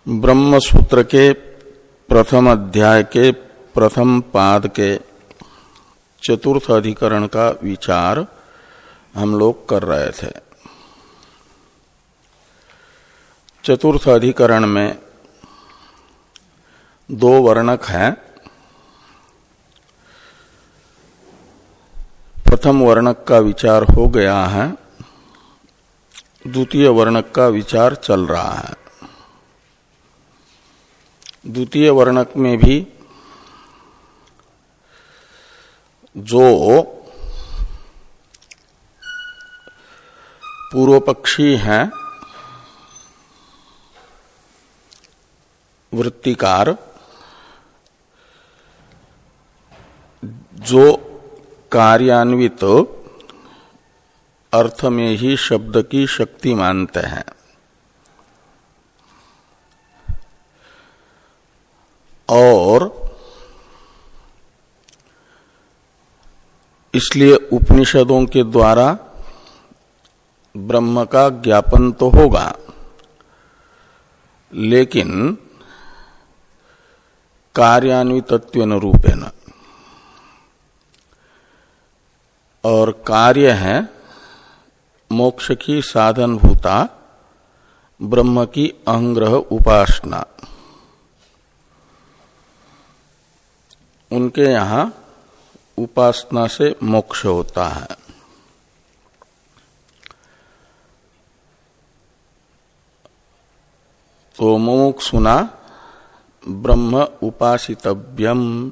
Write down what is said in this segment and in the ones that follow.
ब्रह्म सूत्र के प्रथम अध्याय के प्रथम पाद के चतुर्थ अधिकरण का विचार हम लोग कर रहे थे। चतुर्थ अधिकरण में दो वर्णक हैं। प्रथम वर्णक का विचार हो गया है, द्वितीय वर्णक का विचार चल रहा है। द्वितीय वर्णक में भी जो पूर्व पक्षी हैं वृत्तिकार, जो कार्यान्वित अर्थ में ही शब्द की शक्ति मानते हैं, और इसलिए उपनिषदों के द्वारा ब्रह्म का ज्ञापन तो होगा, लेकिन कार्यान्वितत्वेन रूपेण, और कार्य है मोक्ष की साधनभूता ब्रह्म की अहंग्रह उपासना। उनके यहां उपासना से मोक्ष होता है। तो मुमुक्षुना ब्रह्म उपासितव्यम,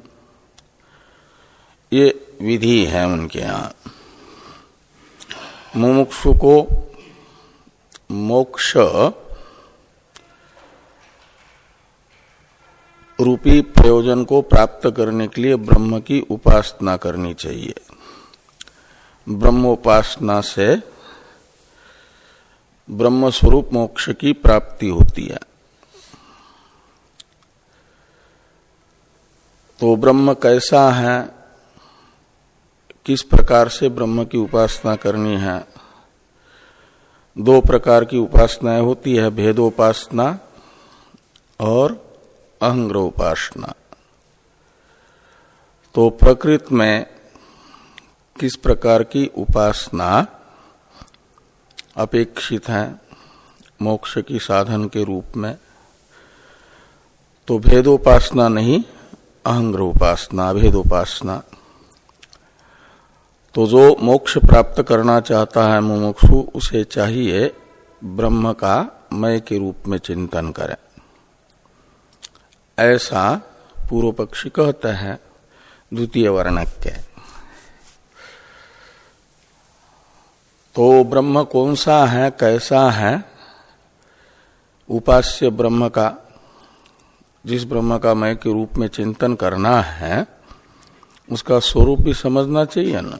ये विधि है उनके यहां। मुमुक्षु को मोक्ष रूपी प्रयोजन को प्राप्त करने के लिए ब्रह्म की उपासना करनी चाहिए। ब्रह्मोपासना से ब्रह्म स्वरूप मोक्ष की प्राप्ति होती है। तो ब्रह्म कैसा है, किस प्रकार से ब्रह्म की उपासना करनी है? दो प्रकार की उपासनाएं होती है, भेदोपासना और अहंग्रह उपासना। तो प्रकृति में किस प्रकार की उपासना अपेक्षित है मोक्ष की साधन के रूप में? तो भेदोपासना नहीं, अहंग्रह उपासना, भेदोपासना। तो जो मोक्ष प्राप्त करना चाहता है मुमुक्षु, उसे चाहिए ब्रह्म का मय के रूप में चिंतन करें, ऐसा पूर्व पक्षी कहते हैं द्वितीय वर्णक के। तो ब्रह्म कौन सा है, कैसा है? उपास्य ब्रह्म का, जिस ब्रह्म का मय के रूप में चिंतन करना है, उसका स्वरूप भी समझना चाहिए ना।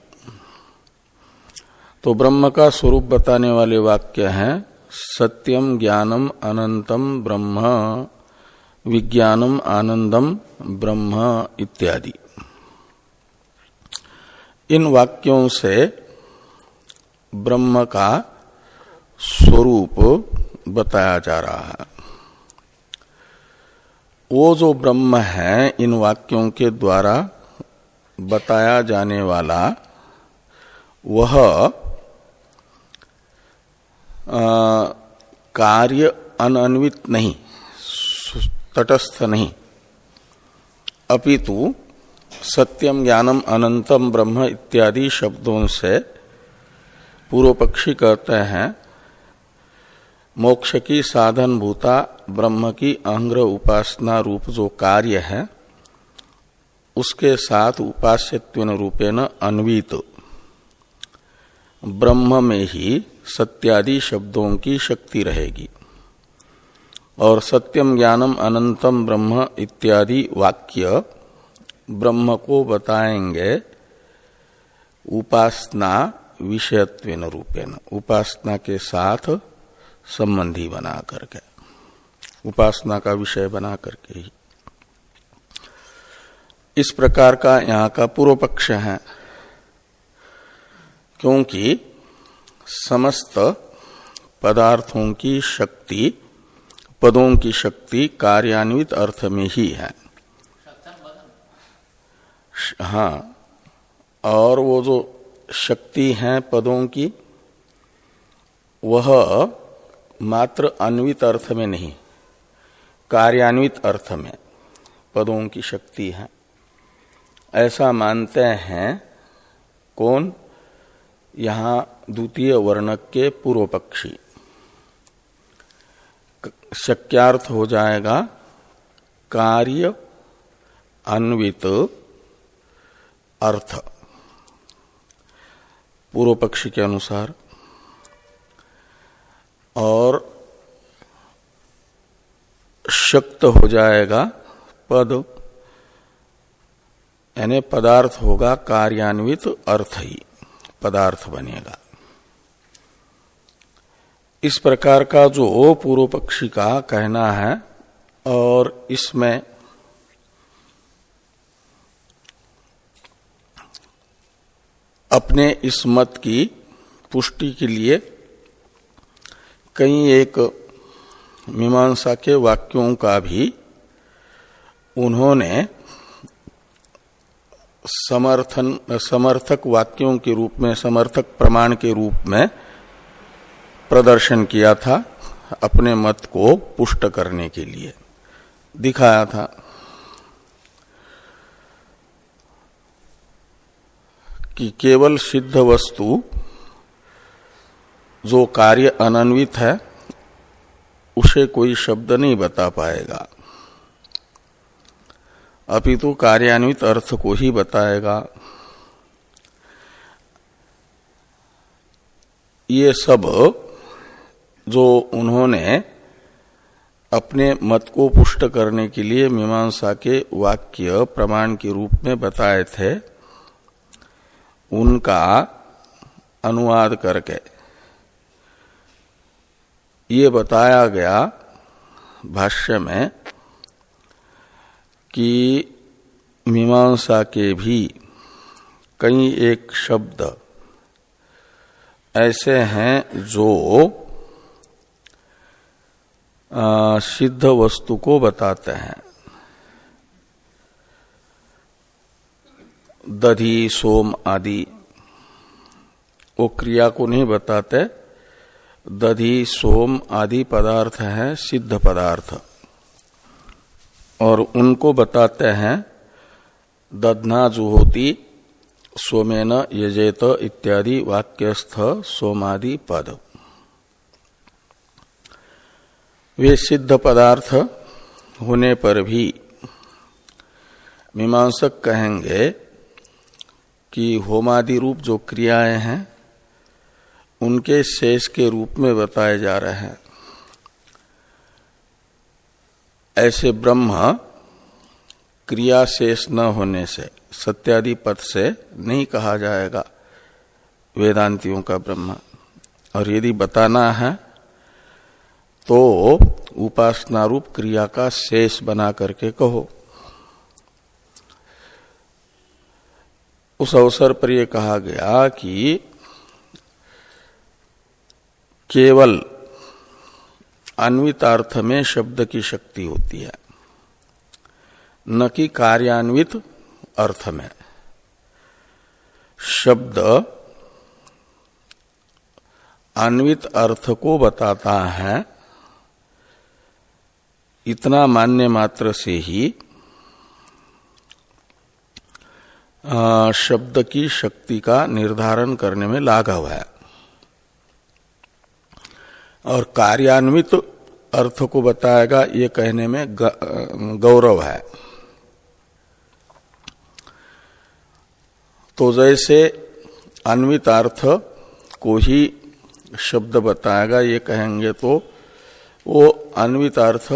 तो ब्रह्म का स्वरूप बताने वाले वाक्य हैं सत्यम ज्ञानम अनंतम ब्रह्म विज्ञानम आनंदम ब्रह्म इत्यादि। इन वाक्यों से ब्रह्म का स्वरूप बताया जा रहा है। वो जो ब्रह्म है, इन वाक्यों के द्वारा बताया जाने वाला, वह कार्य अनन्वित नहीं, तटस्थ नहीं, अपितु सत्यम ज्ञानम अनंतम ब्रह्म इत्यादि शब्दों से पूर्व पक्षी कहते हैं मोक्ष की साधन भूता ब्रह्म की अहंग्रह उपासना रूप जो कार्य है, उसके साथ उपास्यत्वेन रूपेण अन्वित ब्रह्म में ही सत्यादि शब्दों की शक्ति रहेगी। और सत्यम ज्ञानम अनंतम ब्रह्म इत्यादि वाक्य ब्रह्म को बताएंगे उपासना विषयत्वेन रूपेण, उपासना के साथ संबंधी बना करके, उपासना का विषय बना करके ही। इस प्रकार का यहाँ का पूर्व पक्ष है, क्योंकि समस्त पदार्थों की शक्ति पदों की शक्ति कार्यान्वित अर्थ में ही है। हाँ, और वो जो शक्ति है पदों की वह मात्र अन्वित अर्थ में नहीं, कार्यान्वित अर्थ में पदों की शक्ति है, ऐसा मानते हैं। कौन? यहां द्वितीय वर्णक के पूर्व पक्षी। शक्यार्थ हो जाएगा कार्य अन्वित अर्थ, पूर्व पक्षी के अनुसार, और शक्त हो जाएगा पद, यानी पदार्थ होगा कार्यान्वित अर्थ ही पदार्थ बनेगा। इस प्रकार का जो पूर्व पक्षी का कहना है, और इसमें अपने इस मत की पुष्टि के लिए कई एक मीमांसा के वाक्यों का भी उन्होंने समर्थक वाक्यों के रूप में, समर्थक प्रमाण के रूप में प्रदर्शन किया था, अपने मत को पुष्ट करने के लिए दिखाया था। कि केवल सिद्ध वस्तु जो कार्य अनन्वित है उसे कोई शब्द नहीं बता पाएगा, अपितु कार्यान्वित अर्थ को ही बताएगा। ये सब जो उन्होंने अपने मत को पुष्ट करने के लिए मीमांसा के वाक्य प्रमाण के रूप में बताए थे, उनका अनुवाद करके ये बताया गया भाष्य में कि मीमांसा के भी कई एक शब्द ऐसे हैं जो सिद्ध वस्तु को बताते हैं। दधि, सोम आदि वो क्रिया को नहीं बताते। दधि, सोम आदि पदार्थ हैं सिद्ध पदार्थ, और उनको बताते हैं दधना जुहोति सोमेन यजेत इत्यादि वाक्यस्थ सोमादि पद। वे सिद्ध पदार्थ होने पर भी मीमांसक कहेंगे कि होमादि रूप जो क्रियाएं हैं उनके शेष के रूप में बताए जा रहे हैं। ऐसे ब्रह्म क्रिया शेष न होने से, सत्यादि पद से नहीं कहा जाएगा वेदांतियों का ब्रह्म। और यदि बताना है तो उपासना रूप क्रिया का शेष बना करके कहो। उस अवसर पर यह कहा गया कि केवल अन्वितार्थ में शब्द की शक्ति होती है, न कि कार्यान्वित अर्थ में। शब्द अन्वित अर्थ को बताता है, इतना मानने मात्र से ही शब्द की शक्ति का निर्धारण करने में लाघव है। और कार्यान्वित अर्थ को बताएगा ये कहने में गौरव है। तो जैसे अन्वित अर्थ को ही शब्द बताएगा ये कहेंगे, तो वो अन्वित अर्थ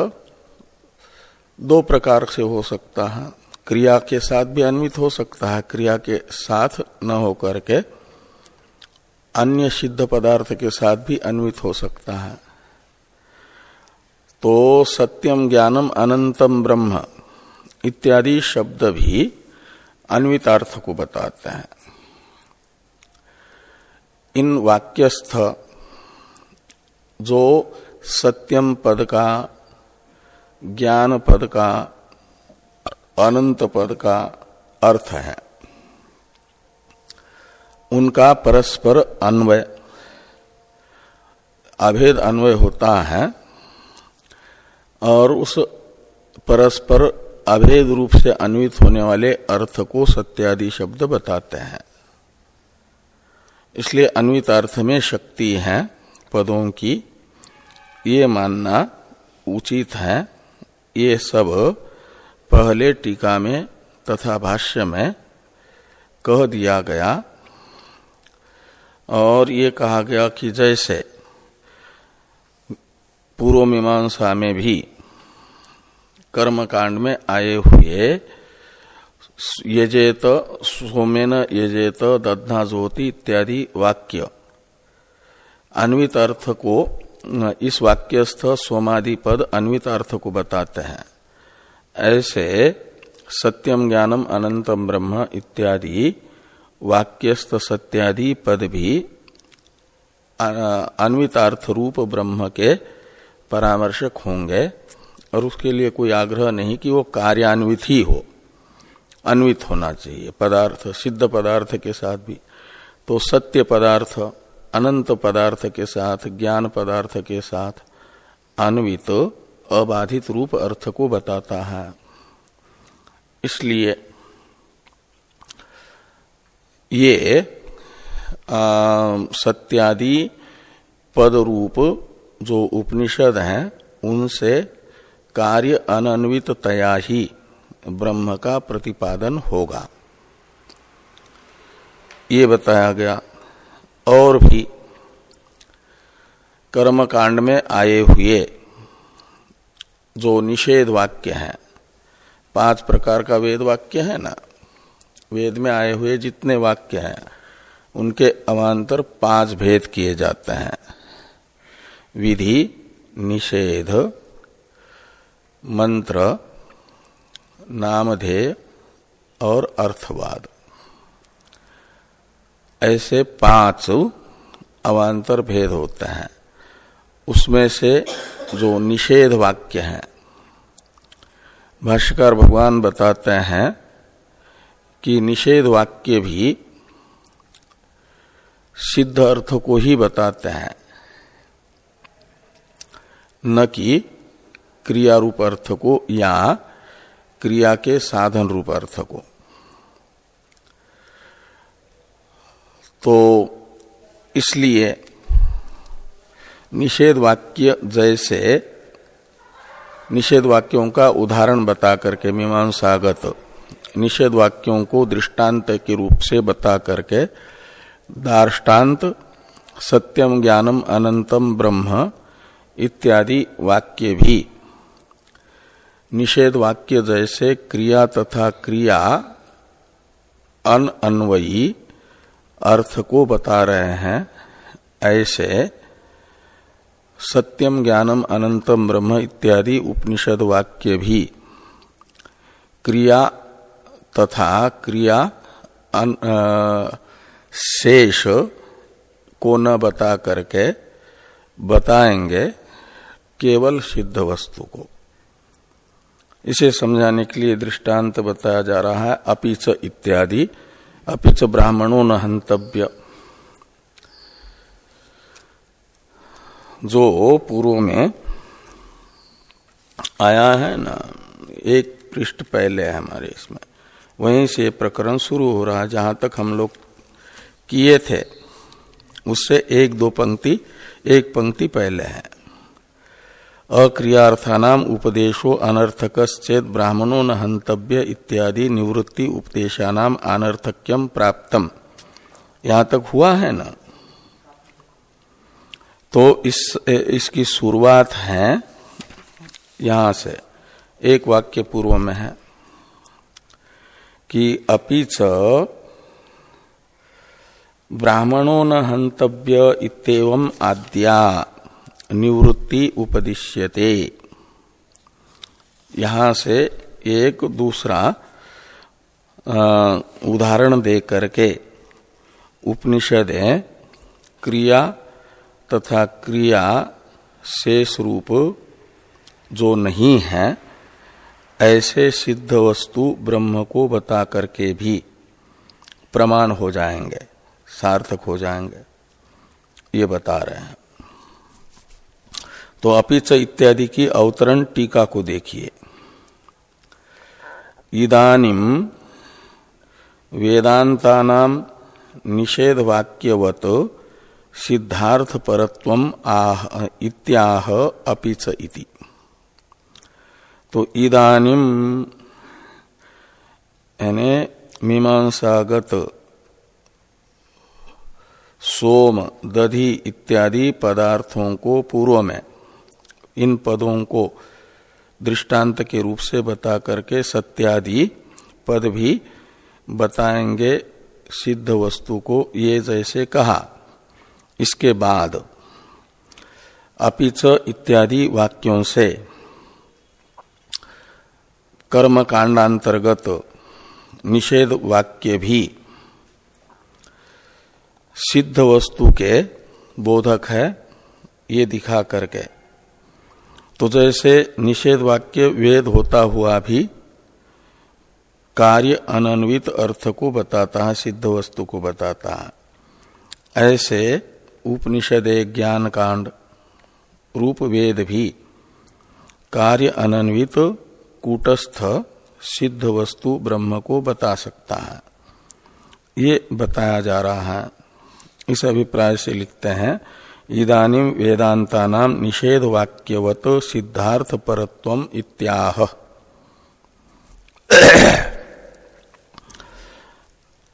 दो प्रकार से हो सकता है। क्रिया के साथ भी अन्वित हो सकता है, क्रिया के साथ न होकर के अन्य सिद्ध पदार्थ के साथ भी अन्वित हो सकता है। तो सत्यम ज्ञानम अनंतम ब्रह्म इत्यादि शब्द भी अन्वितार्थ को बताते हैं। इन वाक्यस्थ जो सत्यम पद का ज्ञान पद का, अनंत पद का अर्थ है, उनका परस्पर अन्वय, अभेद अन्वय होता है और उस परस्पर अभेद रूप से अन्वित होने वाले अर्थ को सत्यादि शब्द बताते हैं। इसलिए अन्वित अर्थ में शक्ति है पदों की, ये मानना उचित है। ये सब पहले टीका में तथा भाष्य में कह दिया गया और ये कहा गया कि जैसे पूर्व मीमांसा में भी कर्मकांड में आए हुए यजेत सोमेन यजेत दध्ना ज्योति इत्यादि वाक्य अन्वित अर्थ को, इस वाक्यस्थ सोमादि पद अन्वित अर्थ को बताते हैं, ऐसे सत्यम ज्ञानम अनंतम ब्रह्म इत्यादि वाक्यस्थ सत्यादि पद भी अन्वित अर्थ रूप ब्रह्म के परामर्शक होंगे और उसके लिए कोई आग्रह नहीं कि वो कार्यान्वित ही हो, अन्वित होना चाहिए पदार्थ, सिद्ध पदार्थ के साथ भी। तो सत्य पदार्थ अनंत पदार्थ के साथ, ज्ञान पदार्थ के साथ अन्वित अबाधित रूप अर्थ को बताता है। इसलिए ये सत्यादि पद रूप जो उपनिषद हैं उनसे कार्य अनन्विततया ही ब्रह्म का प्रतिपादन होगा, ये बताया गया। और भी कर्मकांड में आए हुए जो निषेध वाक्य हैं, 5 प्रकार का वेद वाक्य है ना, वेद में आए हुए जितने वाक्य हैं उनके अवान्तर 5 भेद किए जाते हैं। विधि, निषेध, मंत्र, नामधेय और अर्थवाद, ऐसे 5 अवान्तर भेद होते हैं। उसमें से जो निषेध वाक्य हैं, भाष्यकार भगवान बताते हैं कि निषेध वाक्य भी सिद्ध अर्थ को ही बताते हैं, न कि क्रिया रूप अर्थ को या क्रिया के साधन रूप अर्थ को। तो इसलिए निषेध वाक्य जैसे निषेध वाक्यों का उदाहरण बता करके मीमांसागत निषेध वाक्यों को दृष्टांत के रूप से बता करके दार्ष्टान्त सत्यम ज्ञानम अनंतम ब्रह्म इत्यादि वाक्य भी निषेध वाक्य जैसे क्रिया तथा क्रिया अनअन्वयी अर्थ को बता रहे हैं, ऐसे सत्यम ज्ञानम अनंतम ब्रह्म इत्यादि उपनिषद वाक्य भी क्रिया तथा क्रिया शेष को न बता करके बताएंगे केवल सिद्ध वस्तु को। इसे समझाने के लिए दृष्टांत बताया जा रहा है अपिच इत्यादि। अपिच ब्राह्मणों न हंतव्य, जो पूर्व में आया है ना, एक पृष्ठ पहले है हमारे इसमें, वहीं से प्रकरण शुरू हो रहा है। जहां तक हम लोग किए थे उससे 1-2 पंक्ति, एक पंक्ति पहले है। अक्रियार्थानाम उपदेशो अनर्थकश्चेत ब्राह्मणो न हंतव्य इत्यादि निवृत्ति उपदेशानाम अनर्थक्यम प्राप्तम, यहां तक हुआ है ना। तो इसकी शुरुआत है यहां से, एक वाक्य पूर्व में है कि अपिच ब्राह्मणो न हंतव्य इत्येवं आद्या निवृत्ति उपदिश्यते। यहां से एक दूसरा उदाहरण दे करके उपनिषदें क्रिया तथा क्रिया शेष रूप जो नहीं है ऐसे सिद्ध वस्तु ब्रह्म को बता करके भी प्रमाण हो जाएंगे, सार्थक हो जाएंगे, ये बता रहे हैं। तो अपिच इत्यादि की अवतरण टीका को देखिए। इदानीम वेदांतानाम निषेध वाक्यवत सिद्धार्थ परत्वम आह इत्याह अपिच इति। तो इदानीम यानी मीमांसागत सोम, दधि इत्यादि पदार्थों को पूर्व में इन पदों को दृष्टांत के रूप से बता करके सत्यादि पद भी बताएंगे सिद्ध वस्तु को, ये जैसे कहा। इसके बाद अपिच इत्यादि वाक्यों से कर्म कांडांतर्गत निषेध वाक्य भी सिद्ध वस्तु के बोधक है, ये दिखा करके। तो जैसे निषेध वाक्य वेद होता हुआ भी कार्य अनन्वित अर्थ को बताता है, सिद्ध वस्तु को बताता है, ऐसे उपनिषद ज्ञान कांड रूप वेद भी कार्य अनन्वित कूटस्थ सिद्ध वस्तु ब्रह्म को बता सकता है, ये बताया जा रहा है। इस अभिप्राय से लिखते हैं इदानीम वेदांतानाम निषेध वाक्यवत सिद्धार्थ परत्वम इत्याह।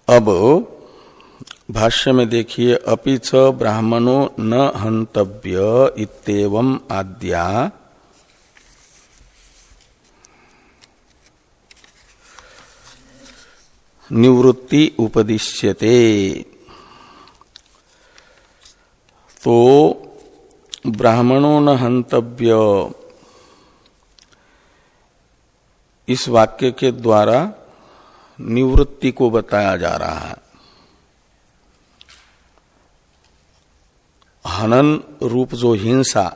अब भाष्य में देखिए, अपिच ब्राह्मणो न हंतव्य इत्येवम् आद्या निवृत्ति उपदिश्यते। तो ब्राह्मणों न हंतव्य इस वाक्य के द्वारा निवृत्ति को बताया जा रहा है। हनन रूप जो हिंसा,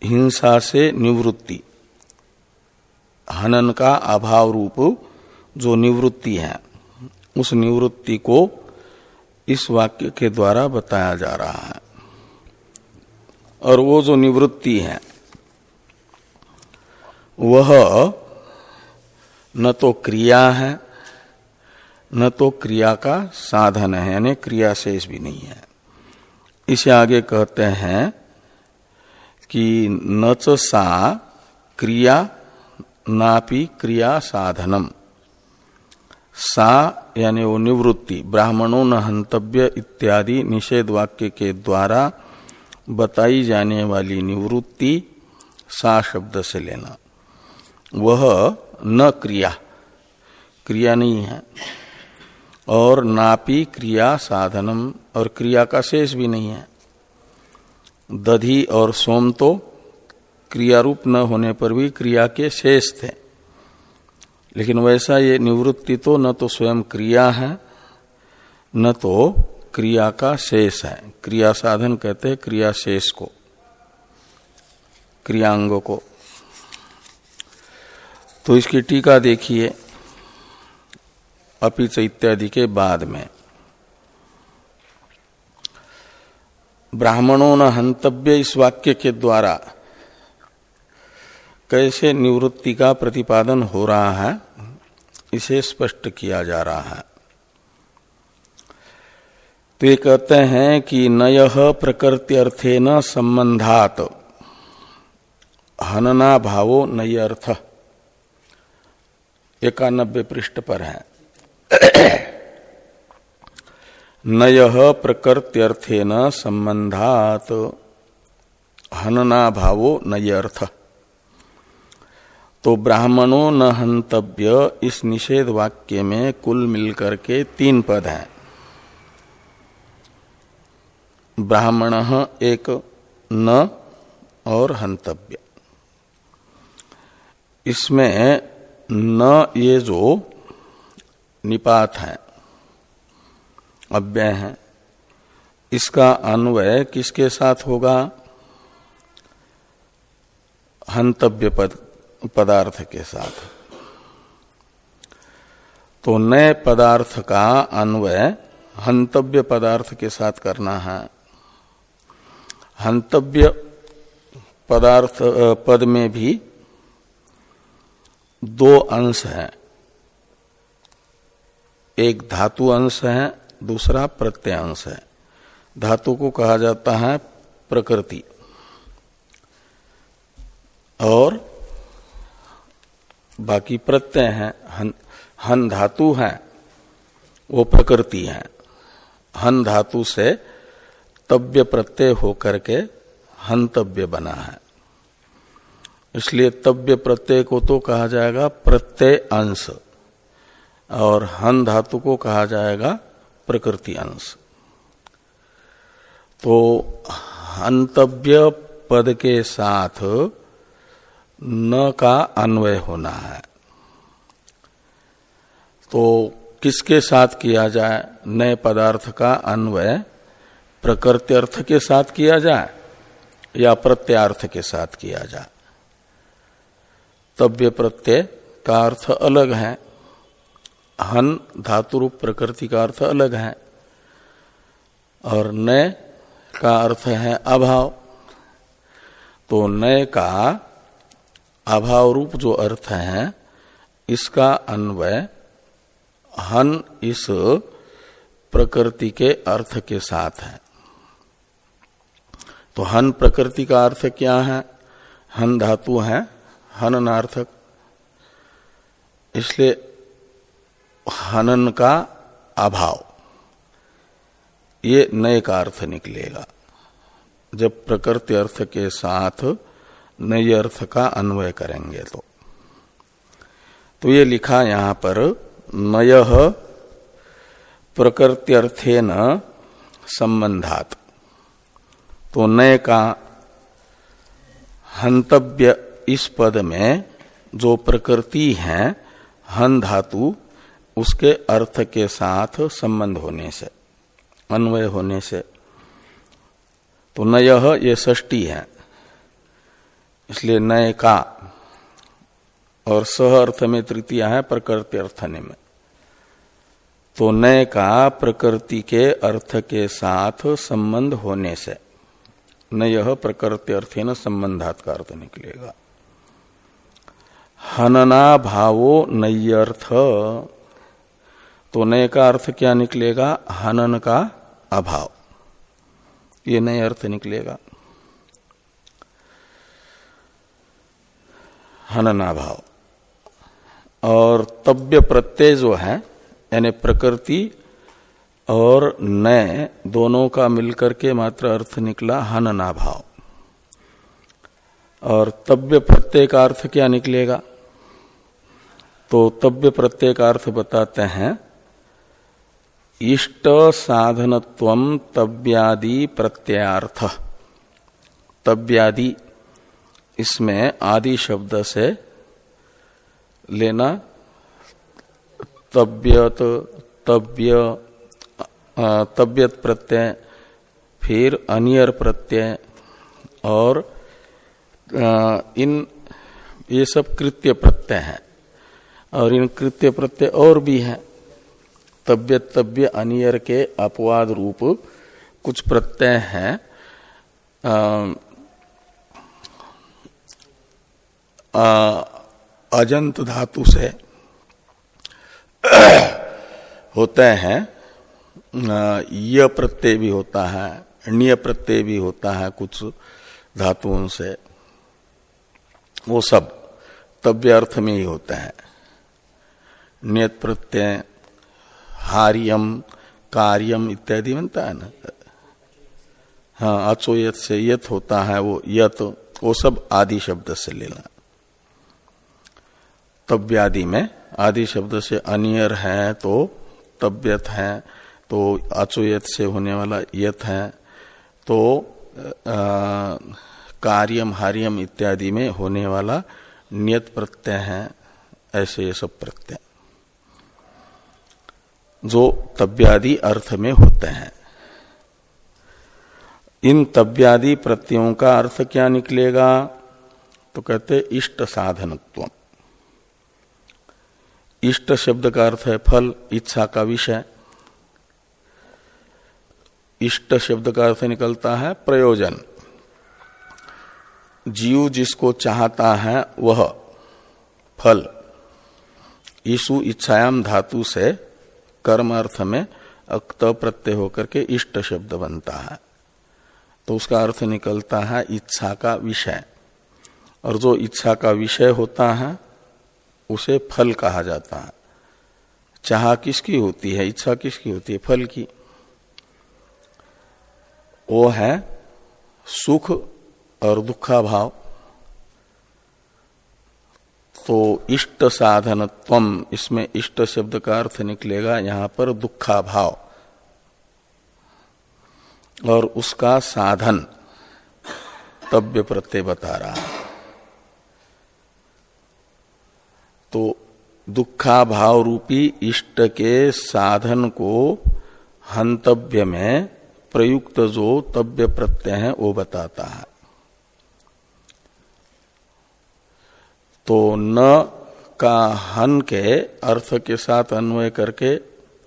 हिंसा से निवृत्ति, हनन का अभाव रूप जो निवृत्ति है, उस निवृत्ति को इस वाक्य के द्वारा बताया जा रहा है। और वो जो निवृत्ति है वह न तो क्रिया है न तो क्रिया का साधन है, यानी क्रिया शेष भी नहीं है। इसे आगे कहते हैं कि न च सा क्रिया नापि क्रिया साधनम। सा यानी वो निवृत्ति, ब्राह्मणों न हंतव्य इत्यादि निषेध वाक्य के द्वारा बताई जाने वाली निवृत्ति, सा शब्द से लेना, वह न क्रिया, क्रिया नहीं है, और नापि क्रिया साधनम, और क्रिया का शेष भी नहीं है। दधि और सोम तो क्रिया रूप न होने पर भी क्रिया के शेष थे, लेकिन वैसा ये निवृत्ति तो न तो स्वयं क्रिया है न तो क्रिया का शेष है। क्रिया साधन कहते हैं क्रिया शेष को, क्रियांग को। तो इसकी टीका देखिए अपिच इत्यादि के बाद में, ब्राह्मणों न हंतव्य इस वाक्य के द्वारा कैसे निवृत्ति का प्रतिपादन हो रहा है, इसे स्पष्ट किया जा रहा है। तो ये कहते हैं कि नयः प्रकृत्यर्थेन संबंधात हनना भावो नय अर्थ, 91 पृष्ठ पर है। नयः प्रकृत्यर्थेन संबंधात हनना भावो नय अर्थ। तो ब्राह्मणों न हंतव्य इस निषेध वाक्य में कुल मिलकर के 3 पद हैं। ब्राह्मण एक, न और हंतव्य। इसमें न ये जो निपात है, अव्यय है, इसका अन्वय किसके साथ होगा? हंतव्य पदार्थ के साथ। तो नए पदार्थ का अन्वय हंतव्य पदार्थ के साथ करना है। हंतव्य पदार्थ पद में भी दो अंश हैं, एक धातु अंश है, दूसरा प्रत्यय अंश है। धातु को कहा जाता है प्रकृति और बाकी प्रत्यय हैं। हन धातु है वो प्रकृति है। हन धातु से तव्य प्रत्यय होकर के हंतव्य बना है, इसलिए तव्य प्रत्यय को तो कहा जाएगा प्रत्यय अंश और हन धातु को कहा जाएगा प्रकृति अंश। तो हंतव्य पद के साथ न का अन्वय होना है। तो किसके साथ किया जाए? नए पदार्थ का अन्वय प्रकृत्यर्थ के साथ किया जाए या प्रत्यार्थ के साथ किया जाए। तव्य प्रत्यय का अर्थ अलग है, हन धातु रूप प्रकृति का अर्थ अलग है, और नए का अर्थ है अभाव। तो नए का अभाव रूप जो अर्थ है इसका अन्वय हन इस प्रकृति के अर्थ के साथ है। तो हन प्रकृति का अर्थ क्या है? हन धातु है हननार्थक, इसलिए हनन का अभाव ये नए का अर्थ निकलेगा जब प्रकृति अर्थ के साथ नए अर्थ का अन्वय करेंगे। तो ये लिखा यहां पर नयः प्रकृत्यर्थेन संबंधात्। तो नए का हंतव्य इस पद में जो प्रकृति है हन धातु उसके अर्थ के साथ संबंध होने से, अन्वय होने से। तो नयः ये षष्ठी है, इसलिए नए का, और सह अर्थ में तृतीया है प्रकृति अर्थने में। तो नए का प्रकृति के अर्थ के साथ संबंध होने से नयः प्रकृति अर्थेन संबंधात् का अर्थ निकलेगा। हनना भावो नय्यर्थ। तो नए का अर्थ क्या निकलेगा? हनन का अभाव, ये नए अर्थ निकलेगा। हननाभाव और तव्य प्रत्यय जो है यानी प्रकृति और नए दोनों का मिलकर के मात्र अर्थ निकला हननाभाव। और तव्य प्रत्यय का अर्थ क्या निकलेगा? तो तव्य प्रत्यय का अर्थ बताते हैं इष्ट साधनत्वम तव्यादि प्रत्ययार्थ। तव्यादि इसमें आदि शब्द से लेना तव्यत, तव्य, तव्यत प्रत्यय, फिर अनियर प्रत्यय, और इन ये सब कृत्य प्रत्यय हैं। और इन कृत्य प्रत्यय और भी हैं। तव्यत तव्य अनियर के अपवाद रूप कुछ प्रत्यय हैं। अजंत धातु से होते हैं, य प्रत्यय भी होता है, ण्य प्रत्यय भी होता है कुछ धातुओं से, वो सब तव्य अर्थ में ही होते हैं। ण्यत प्रत्यय, हार्यम, कार्यम इत्यादि बनता है ना। हाँ, अचोयत से यत होता है वो यत, वो सब आदि शब्द से लेना। तव्यादि में आदि शब्द से अनियर है तो तव्यत है, तो अचोयत से होने वाला यत है, तो कार्यम हार्यम इत्यादि में होने वाला नियत प्रत्यय है। ऐसे ये सब प्रत्यय जो तव्यादि अर्थ में होते हैं। इन तव्यादि प्रत्ययों का अर्थ क्या निकलेगा? तो कहते इष्ट साधनत्व। इष्ट शब्द का अर्थ है फल, इच्छा का विषय। इष्ट शब्द का अर्थ निकलता है प्रयोजन। जीव जिसको चाहता है वह फल। ईसु इच्छायाम धातु से कर्म अर्थ में अक्त प्रत्यय होकर के इष्ट शब्द बनता है, तो उसका अर्थ निकलता है इच्छा का विषय। और जो इच्छा का विषय होता है उसे फल कहा जाता है। चाह किसकी होती है, इच्छा किसकी होती है, फल की। वो है सुख और दुखा भाव। तो इष्ट साधनत्वम, इसमें इष्ट शब्द का अर्थ निकलेगा यहां पर दुखा भाव, और उसका साधन तव्य प्रत्यय बता रहा है। तो दुखा भाव रूपी इष्ट के साधन को हंतव्य में प्रयुक्त जो तव्य प्रत्यय है वो बताता है। तो न का हन के अर्थ के साथ अन्वय करके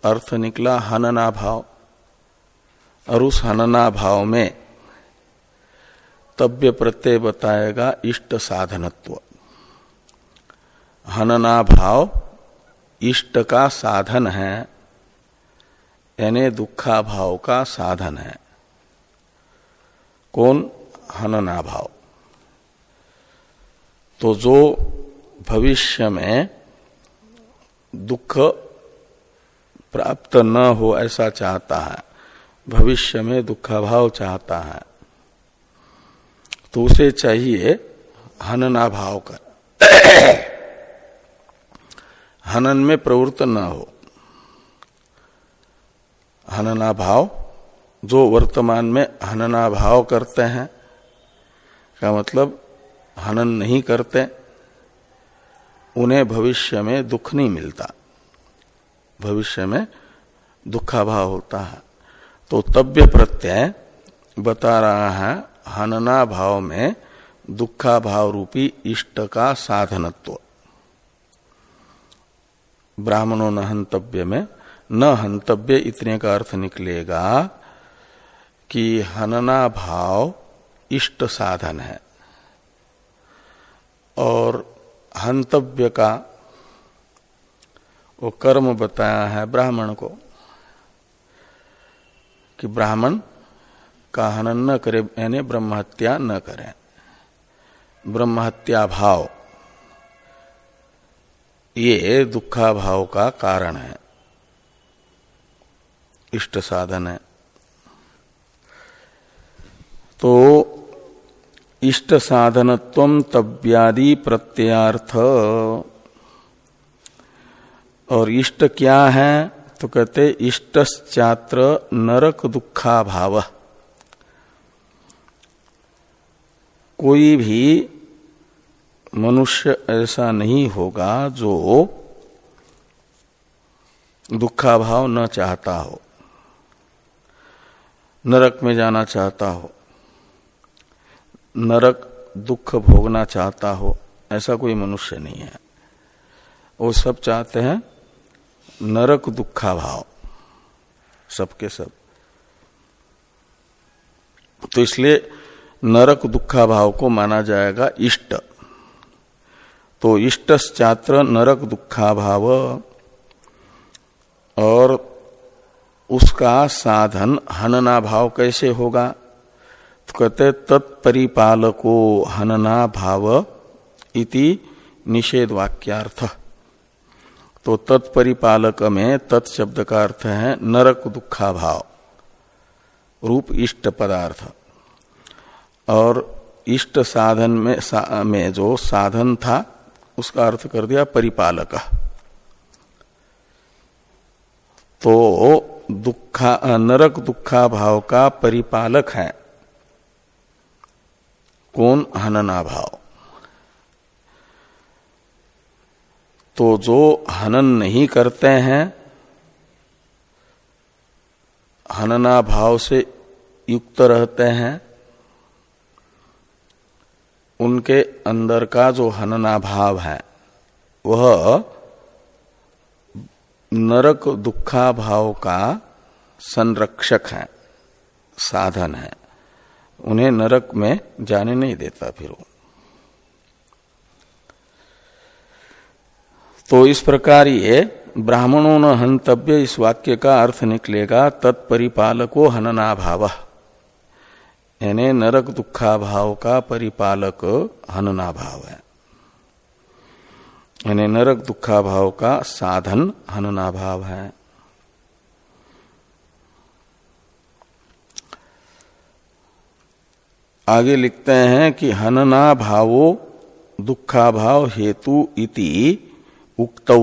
अर्थ निकला हनना भाव, और उस हनना भाव में तव्य प्रत्यय बताएगा इष्ट साधनत्व। हनना भाव इष्ट का साधन है, यानी दुखा भाव का साधन है। कौन? हनना भाव। तो जो भविष्य में दुख प्राप्त न हो ऐसा चाहता है, भविष्य में दुखा भाव चाहता है, तो उसे चाहिए हनना भाव का। हनन में प्रवृत्त न हो। हनना भाव, जो वर्तमान में हनना भाव करते हैं का मतलब हनन नहीं करते, उन्हें भविष्य में दुख नहीं मिलता, भविष्य में दुखा भाव होता है। तो तव्य प्रत्यय बता रहा है हनना भाव में दुखा भाव रूपी इष्ट का साधनत्व। ब्राह्मणों न हंतव्य में न हंतव्य इतने का अर्थ निकलेगा कि हनना भाव इष्ट साधन है, और हंतव्य का वो कर्म बताया है ब्राह्मण को कि ब्राह्मण का हनन न करे, यानी ब्रह्महत्या न करें। ब्रह्महत्या भाव ये दुखा भाव का कारण है, इष्ट साधन है। तो इष्ट साधनत्वम तव्यादि प्रत्ययार्थ। और इष्ट क्या है? तो कहते इष्टश्चात्र नरक दुखा भाव। कोई भी मनुष्य ऐसा नहीं होगा जो दुखा भाव न चाहता हो, नरक में जाना चाहता हो, नरक दुख भोगना चाहता हो, ऐसा कोई मनुष्य नहीं है। वो सब चाहते हैं नरक दुखा भाव, सबके सब। तो इसलिए नरक दुखा भाव को माना जाएगा इष्ट। तो इष्टश्चात्र नरक दुखा भाव, और उसका साधन हनना भाव कैसे होगा? तो कहते तत्परिपालको हनना भाव इति निषेध वाक्यार्थ। तो तत्परिपालक में तत् शब्द का अर्थ है नरक दुखा भाव रूप इष्ट पदार्थ, और इष्ट साधन में जो साधन था उसका अर्थ कर दिया परिपालक। तो नरक दुखा भाव का परिपालक है कौन? हनना भाव। तो जो हनन नहीं करते हैं, हनना भाव से युक्त रहते हैं, उनके अंदर का जो हनना भाव है वह नरक दुखा भाव का संरक्षक है, साधन है, उन्हें नरक में जाने नहीं देता। फिर वो तो इस प्रकार ये ब्राह्मणों न हंतव्य इस वाक्य का अर्थ निकलेगा तत्परिपालको हनना भाव, यानी नरक दुखा भाव का परिपालक हनना भाव है, यानी नरक दुखा भाव का साधन हनना भाव है। आगे लिखते हैं कि हनना भावो दुखा भाव हेतु इति उक्तौ,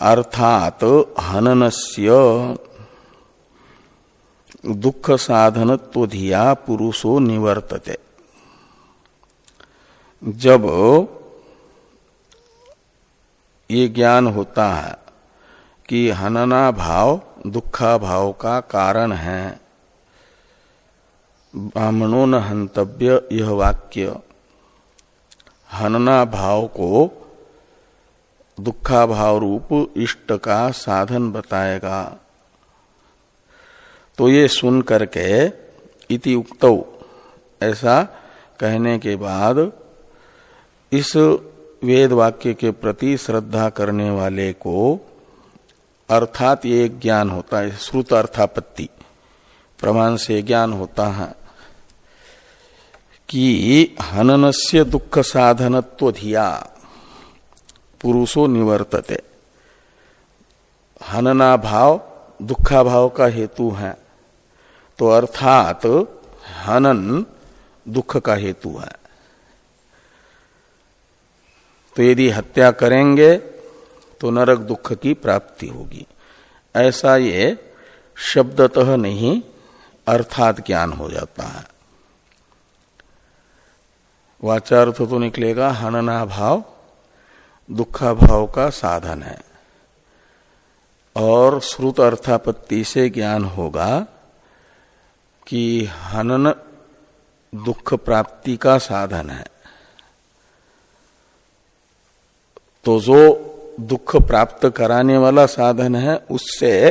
अर्थात हननस्य दुख साधनत्व धिया पुरुषो निवर्तते। जब ये ज्ञान होता है कि हनना भाव दुखा भाव का कारण है, ब्राह्मणों न हंतव्य यह वाक्य हनना भाव को दुखा भाव रूप इष्ट का साधन बताएगा, तो ये सुन करके इति उक्तौ ऐसा कहने के बाद इस वेद वाक्य के प्रति श्रद्धा करने वाले को अर्थात ये ज्ञान होता है, श्रुत अर्थापत्ति प्रमाण से ज्ञान होता है कि हननस्य दुख साधनत्व धिया पुरुषो निवर्तते। हनना भाव दुखा भाव का हेतु है, तो अर्थात हनन दुख का हेतु है। तो यदि हत्या करेंगे तो नरक दुख की प्राप्ति होगी, ऐसा ये शब्दतः नहीं अर्थात ज्ञान हो जाता है। वाचार्थ तो निकलेगा हनना भाव दुखा भाव का साधन है, और श्रुत अर्थापत्ति से ज्ञान होगा कि हनन दुख प्राप्ति का साधन है। तो जो दुख प्राप्त कराने वाला साधन है उससे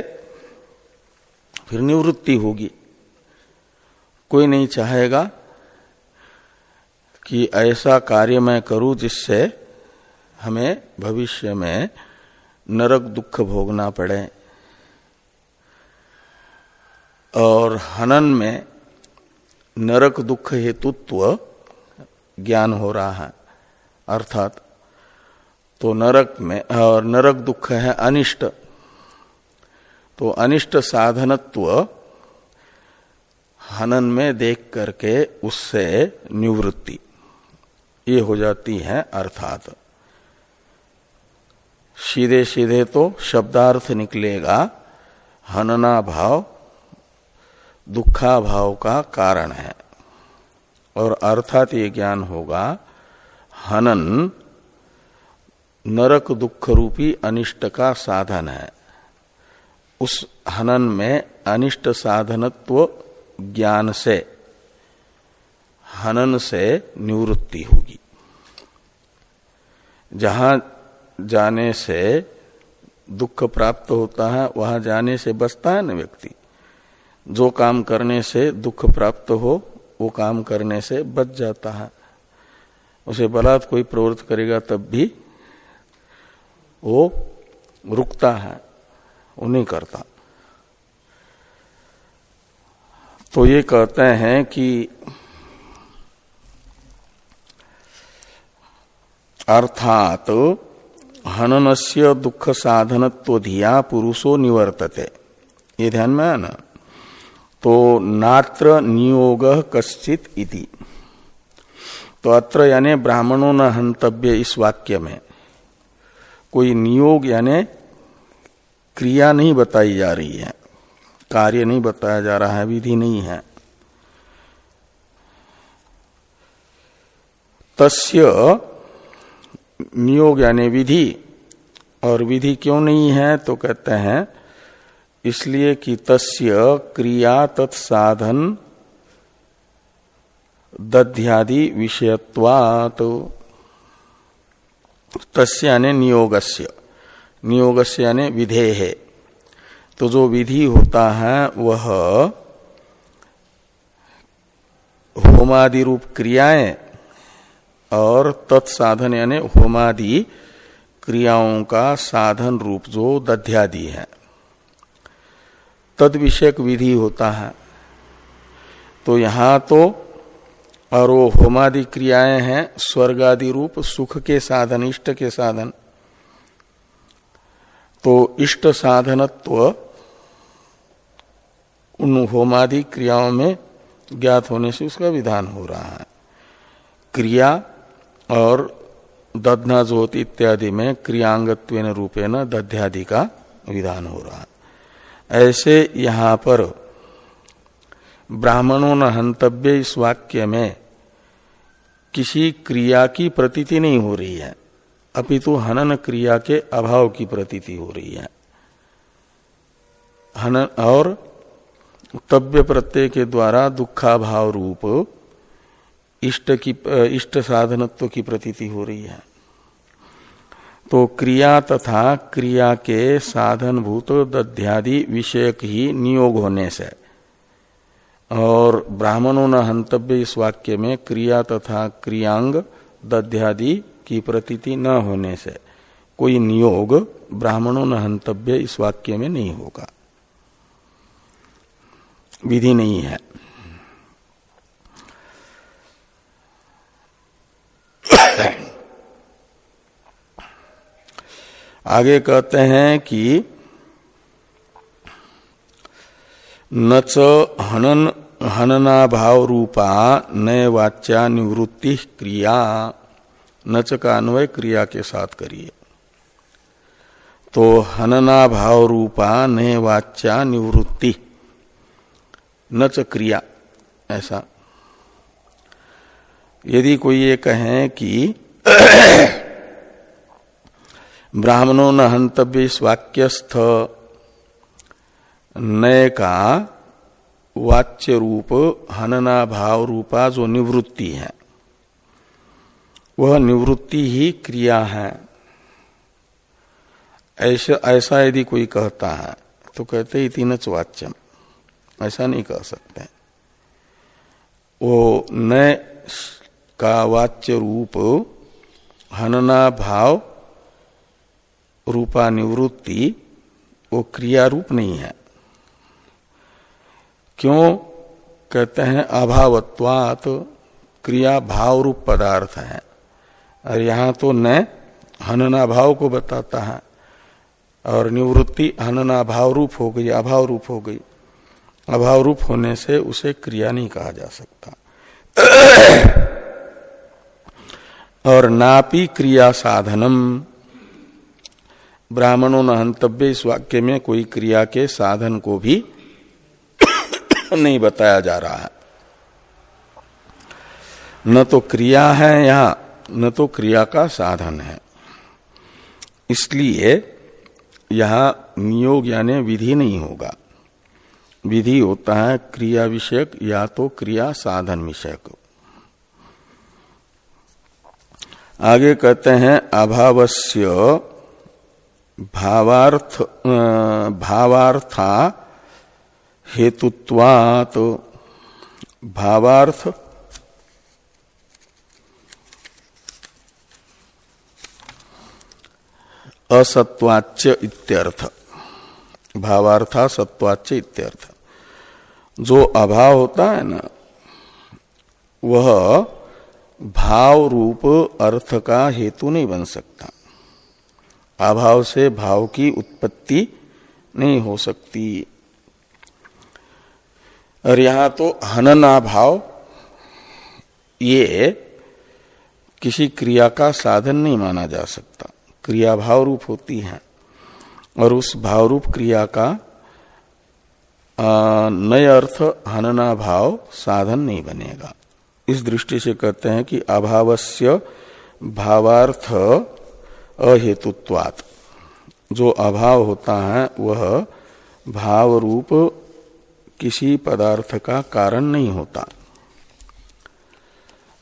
फिर निवृत्ति होगी। कोई नहीं चाहेगा कि ऐसा कार्य मैं करूं जिससे हमें भविष्य में नरक दुख भोगना पड़े। और हनन में नरक दुख हेतुत्व ज्ञान हो रहा है, अर्थात तो नरक में और नरक दुख है अनिष्ट, तो अनिष्ट साधनत्व हनन में देख करके उससे निवृत्ति ये हो जाती है। अर्थात सीधे सीधे तो शब्दार्थ निकलेगा हनना भाव दुखा भाव का कारण है, और अर्थात ये ज्ञान होगा हनन नरक दुख रूपी अनिष्ट का साधन है। उस हनन में अनिष्ट साधनत्व ज्ञान से हनन से निवृत्ति होगी। जहां जाने से दुख प्राप्त होता है वहां जाने से बचता है न व्यक्ति। जो काम करने से दुख प्राप्त हो वो काम करने से बच जाता है। उसे बलात् कोई प्रवृत्त करेगा तब भी वो रुकता है, वो नहीं करता। तो ये कहते हैं कि अर्थात हननस्य दुख साधनत्व धिया पुरुषो निवर्तते, ये ध्यान में है ना। तो नात्र नियोग कश्चित इति, तो अत्र यानी ब्राह्मणों न हंतव्य इस वाक्य में कोई नियोग यानी क्रिया नहीं बताई जा रही है, कार्य नहीं बताया जा रहा है, विधि नहीं है। तस्य नियोग यानी विधि, और विधि क्यों नहीं है तो कहते हैं इसलिए कि तस्य क्रिया तत्साधन दध्यादि विषयत्वात् तस्य यानी नियोगस्य, नियोगस्य यानी विधेय। तो जो विधि होता है वह होमादि रूप क्रियाएं और तत्साधन यानी होमादि क्रियाओं का साधन रूप जो दध्यादि है तद विषयक विधि होता है। तो यहां तो और वो होमादि क्रियाएं हैं स्वर्गादि रूप सुख के साधन, इष्ट के साधन। तो इष्ट साधनत्व उन होमादि क्रियाओं में ज्ञात होने से उसका विधान हो रहा है। क्रिया और दध्ना ज्योति इत्यादि में क्रियांगत्वेन रूपेण दध्यादि का विधान हो रहा है। ऐसे यहां पर ब्राह्मणों न हंतव्य इस वाक्य में किसी क्रिया की प्रतीति नहीं हो रही है, अपितु हनन क्रिया के अभाव की प्रतीति हो रही है। हनन और तव्य प्रत्यय के द्वारा दुखाभाव रूप इष्ट साधनत्व की प्रतीति हो रही है। तो क्रिया तथा क्रिया के साधनभूत दध्यादि विषयक ही नियोग होने से और ब्राह्मणों न हंतव्य इस वाक्य में क्रिया तथा क्रियांग दध्यादि की प्रतीति न होने से कोई नियोग ब्राह्मणों न हंतव्य इस वाक्य में नहीं होगा, विधि नहीं है। आगे कहते हैं कि नच हननाभाव रूपा नए वाच्या निवृत्ति क्रिया, नच का अन्वय क्रिया के साथ करिए। तो हननाभाव रूपा नए वाच्या निवृत्ति नच क्रिया, ऐसा यदि कोई ये कहे कि ब्राह्मणों न हंतव्य इस वाक्यस्थ नय का वाच्य रूप हनना भाव रूपा जो निवृत्ति है वह निवृत्ति ही क्रिया है, ऐसा यदि कोई कहता है तो कहते इति नच वाच्यम, ऐसा नहीं कह सकते। वो नय का वाच्य रूप हनना भाव रूपा निवृत्ति वो क्रिया रूप नहीं है। क्यों कहते हैं? अभावत्वात्, क्रिया भाव रूप पदार्थ है और यहां तो न हनना भाव को बताता है और निवृत्ति हनना भाव रूप हो गई, अभाव रूप हो गई। अभाव रूप होने से उसे क्रिया नहीं कहा जा सकता। और नापि क्रिया साधनम, ब्राह्मणों न हंतव्य इस वाक्य में कोई क्रिया के साधन को भी नहीं बताया जा रहा है। न तो क्रिया है यहां, न तो क्रिया का साधन है। इसलिए यहां नियोग यानी विधि नहीं होगा। विधि होता है क्रिया विषयक या तो क्रिया साधन विषयक। आगे कहते हैं अभावस्य भावार्था हेतुत्वात्, भावार्थ असत्वाच्य इत्यर्थ, भावार्था सत्वाच्य इत्यर्थ। जो अभाव होता है ना वह भाव रूप अर्थ का हेतु नहीं बन सकता। अभाव से भाव की उत्पत्ति नहीं हो सकती। और यहां तो हनना भाव ये किसी क्रिया का साधन नहीं माना जा सकता। क्रिया भाव रूप होती है और उस भाव रूप क्रिया का नय अर्थ हनना भाव साधन नहीं बनेगा। इस दृष्टि से कहते हैं कि अभावस्य भावार्थ अहेतुत्वात्, जो अभाव होता है वह भाव रूप किसी पदार्थ का कारण नहीं होता।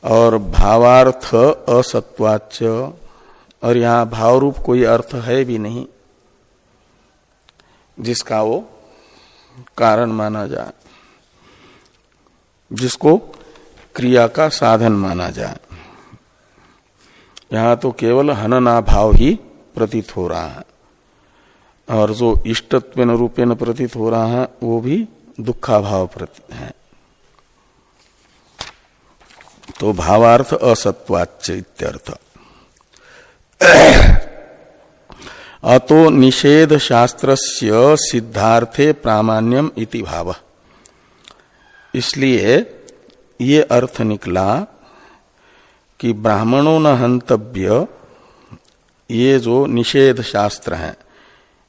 और भावार्थ असत्वाच्य, और यहां भाव रूप कोई अर्थ है भी नहीं जिसका वो कारण माना जाए, जिसको क्रिया का साधन माना जाए। यहां तो केवल हनना भाव ही प्रतीत हो रहा है, और जो इष्टत्वेन रूपेण प्रतीत हो रहा है वो भी दुखा भाव प्रतीत है। तो भावार्थ असत्वाच्य इत्यर्थ। अतो निषेध शास्त्रस्य सिद्धार्थे प्रामाण्यम इति भाव। इसलिए ये अर्थ निकला कि ब्राह्मणों न हंतव्य, ये जो निषेध शास्त्र है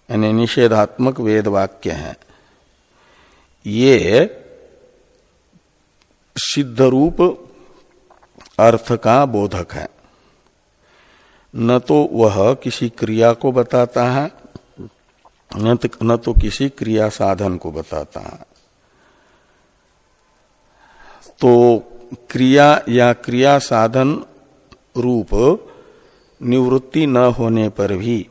यानी निषेधात्मक वेद वाक्य है, ये सिद्ध रूप अर्थ का बोधक है। न तो वह किसी क्रिया को बताता है, न तो किसी क्रिया साधन को बताता है। तो क्रिया या क्रिया साधन रूप निवृत्ति न होने पर भी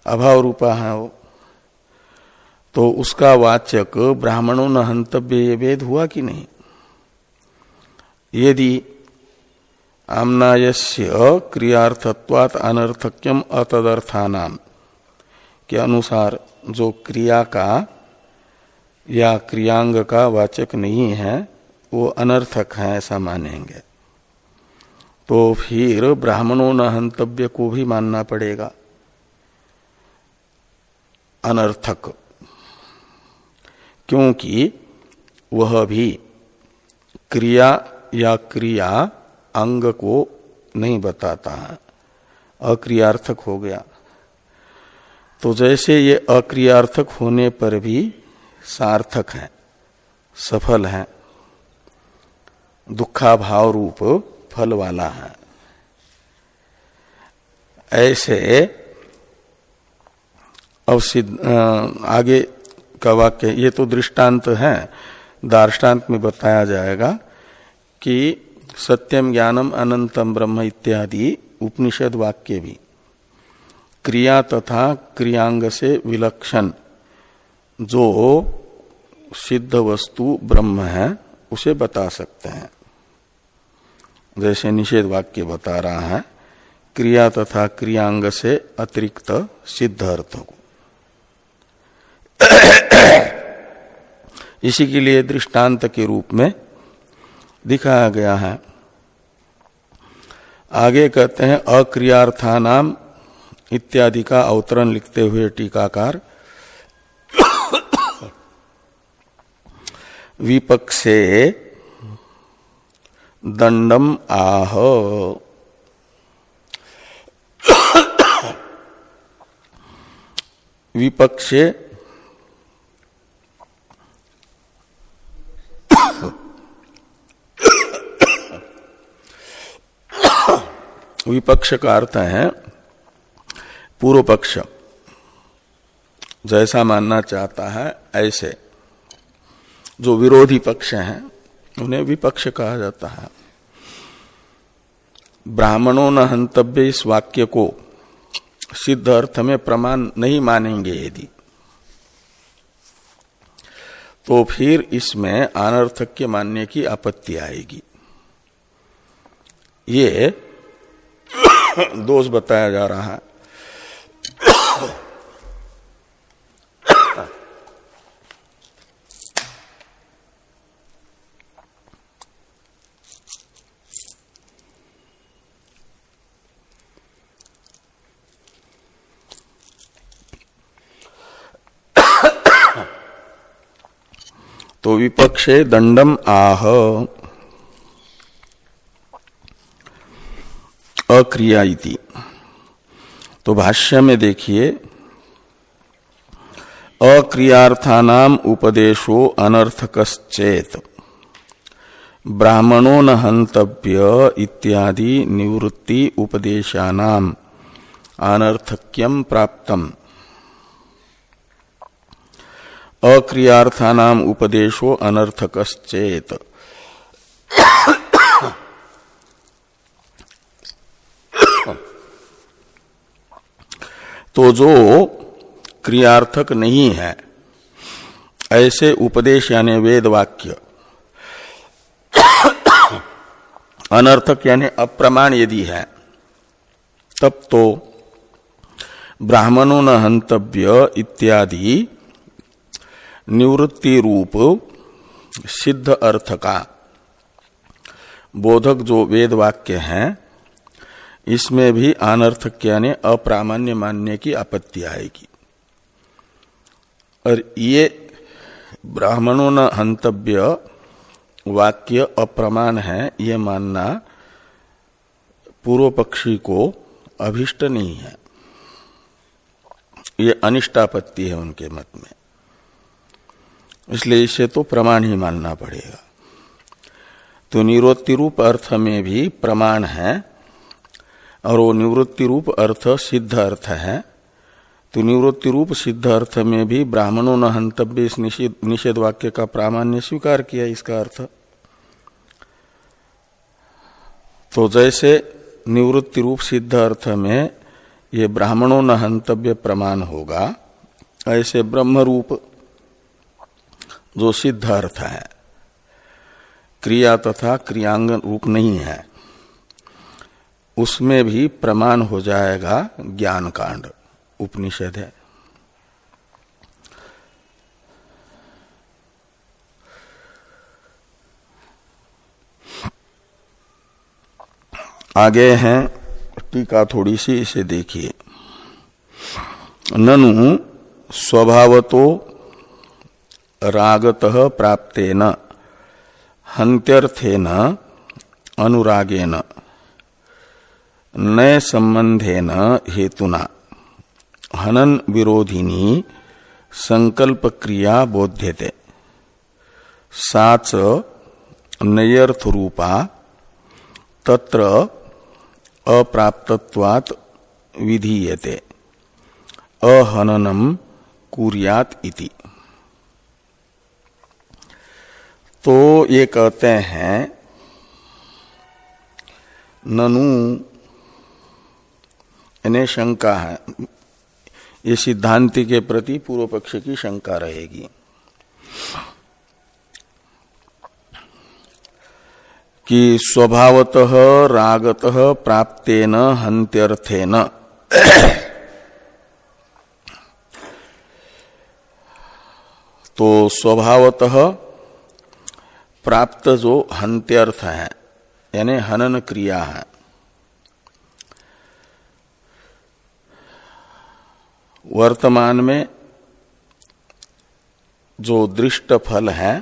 अभाव रूपा है वो, तो उसका वाचक ब्राह्मणों न हंतव्य ये वेद हुआ कि नहीं। यदि आम्नायस्य क्रियार्थत्वात् अनर्थक्यम अतदर्थानाम के अनुसार जो क्रिया का या क्रियांग का वाचक नहीं है वो अनर्थक है ऐसा मानेंगे, तो फिर ब्राह्मणों न हंतव्य को भी मानना पड़ेगा अनर्थक, क्योंकि वह भी क्रिया या क्रिया अंग को नहीं बताता है, अक्रियार्थक हो गया। तो जैसे ये अक्रियार्थक होने पर भी सार्थक है, सफल है, दुखा भाव रूप फल वाला है, ऐसे अब आगे का वाक्य ये तो दृष्टांत है, दार्ष्टान्त में बताया जाएगा कि सत्यम ज्ञानम अनंतम ब्रह्म इत्यादि उपनिषद वाक्य भी क्रिया तथा क्रियांग से विलक्षण जो सिद्ध वस्तु ब्रह्म है उसे बता सकते हैं। जैसे निषेध वाक्य बता रहा है क्रिया तथा क्रियांग से अतिरिक्त सिद्ध अर्थ को। इसी के लिए दृष्टांत के रूप में दिखाया गया है। आगे कहते हैं अक्रियार्थानाम इत्यादि का अवतरण लिखते हुए टीकाकार विपक्षे दंडम आह, विपक्षे विपक्ष का अर्थ है पूर्व पक्ष, जैसा मानना चाहता है ऐसे। जो विरोधी पक्ष हैं उन्हें विपक्ष कहा जाता है। ब्राह्मणों न हंतव्य इस वाक्य को सिद्ध अर्थ में प्रमाण नहीं मानेंगे यदि, तो फिर इसमें अनर्थक्य मानने की आपत्ति आएगी। ये दोष बताया जा रहा है। तो विपक्षे दंडम आह, अक्रिया इति। तो भाष्य में देखिए अक्रियार्थानाम उपदेशो अनर्थकश्चेत ब्राह्मणो न हंतव्य इत्यादि निवृत्ति उपदेशानाम अनर्थक्यम प्राप्तम। अक्रियार्थानाम उपदेशो अनर्थकश्चेत तो जो क्रियार्थक नहीं है ऐसे उपदेश यानी वेद वाक्य अनर्थक यानी अप्रमाण यदि है, तब तो ब्राह्मणों न हंतव्य इत्यादि निवृत्ति रूप सिद्ध अर्थ का बोधक जो वेद वाक्य हैं, इसमें भी अनर्थक यानी अप्रामाण्य मानने की आपत्ति आएगी। और ये ब्राह्मणों न हंतव्य वाक्य अप्रमाण है, ये मानना पूर्व पक्षी को अभिष्ट नहीं है, ये अनिष्टापत्ति है उनके मत में। इसलिए इसे तो प्रमाण ही मानना पड़ेगा। तो निवृत्ति रूप अर्थ में भी प्रमाण है और वो निवृत्ति रूप अर्थ सिद्ध अर्थ है। तो निवृत्ति रूप सिद्ध अर्थ में भी ब्राह्मणों न हंतव्य इस निषेध वाक्य का प्रामाण्य स्वीकार किया। इसका अर्थ तो जैसे निवृत्ति रूप सिद्ध अर्थ में ये ब्राह्मणों न हंतव्य प्रमाण होगा, ऐसे ब्रह्म रूप जो सिद्ध अर्थ है, क्रिया तथा क्रियांग रूप नहीं है, उसमें भी प्रमाण हो जाएगा ज्ञान कांड उपनिषद है। आगे हैं टीका थोड़ी सी, इसे देखिए। ननु स्वभावतो रागतः प्राप्तेन हन्त्यर्थेन अनुरागेन नए संबंधेन हेतुना हनन विरोधिनी संकल्प क्रिया बोध्यते साच नयर्थ रूपा तत्र अप्राप्तत्वात् विधीयते अहननम कुर्यात इति। तो ये कहते हैं ननु यानी शंका है, ये सिद्धांति के प्रति पूर्व पक्ष की शंका रहेगी कि स्वभावतः रागतः प्राप्तेन हन्त्यर्थेन तो स्वभावतः प्राप्त जो हन्त्यर्थ है यानी हनन क्रिया है, वर्तमान में जो दृष्ट फल है,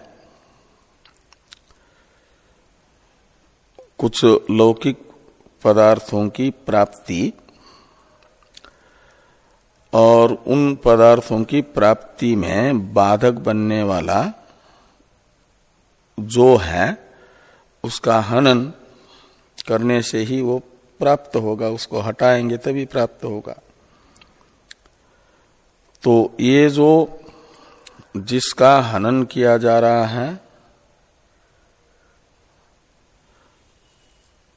कुछ लौकिक पदार्थों की प्राप्ति और उन पदार्थों की प्राप्ति में बाधक बनने वाला जो है उसका हनन करने से ही वो प्राप्त होगा, उसको हटाएंगे तभी प्राप्त होगा। तो ये जो जिसका हनन किया जा रहा है